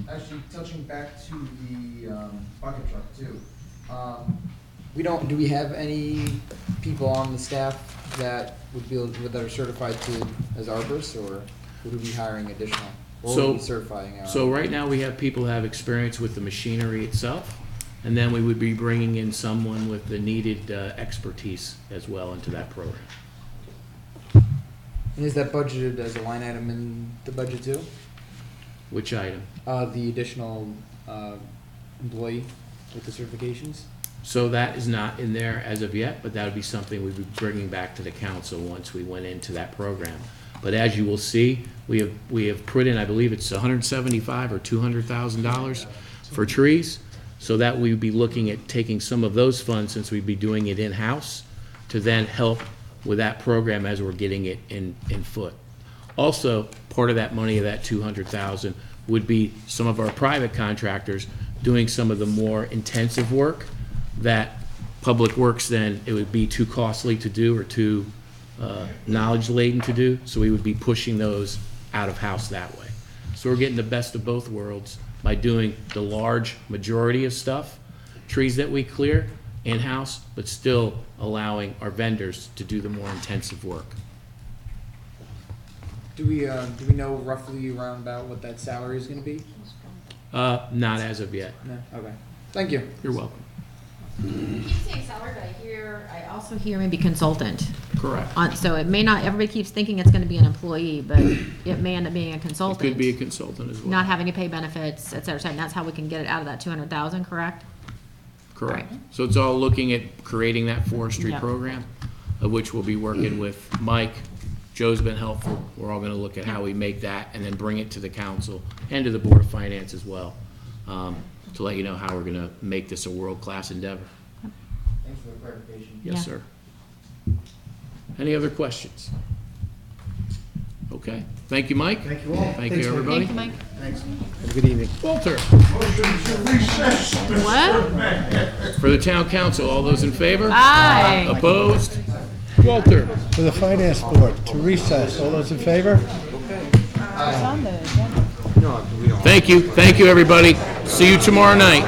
Actually, touching back to the bucket truck too. Do we have any people on the staff that that are certified as arborists, or would we be hiring additional? Or would we be certifying our? So right now we have people who have experience with the machinery itself, and then we would be bringing in someone with the needed expertise as well into that program. And is that budgeted as a line item in the budget too? Which item? The additional employee with the certifications? So that is not in there as of yet, but that would be something we'd be bringing back to the council once we went into that program. But as you will see, we have put in, I believe it's $175,000 or $200,000 for trees, so that we would be looking at taking some of those funds, since we'd be doing it in-house, to then help with that program as we're getting it in foot. Also, part of that money, of that $200,000, would be some of our private contractors doing some of the more intensive work that Public Works then, it would be too costly to do or too knowledge laden to do, so we would be pushing those out of house that way. So we're getting the best of both worlds by doing the large majority of stuff, trees that we clear in-house, but still allowing our vendors to do the more intensive work. Do we know roughly around about what that salary is going to be? Not as of yet. No. Okay. Thank you. You're welcome. You keep saying salary, but I also hear maybe consultant. Correct. So it may not, everybody keeps thinking it's gonna be an employee, but it may end up being a It consultant. could be a consultant as well. Not having to pay benefits, et cetera, and that's how we can get it out of that 200,000, correct? Correct. So it's all looking at creating that forestry Yeah. program, of which we'll be working with Mike. Joe's been helpful. We're all gonna look at how we make that and then bring it to the council and to the Board of Finance as well, to let you know how we're gonna make this a world-class endeavor. Thanks for the clarification. Yes, sir. Any other questions? Okay. Thank you, Mike. Thank you all. Thank you, everybody. Thank you, Mike. Thanks. Have a good evening. Walter. What? For the town council, all those in favor? Aye. Opposed? Walter. For the finance board, to recess. All those in favor? It's on the agenda. Thank you, everybody. See you tomorrow night.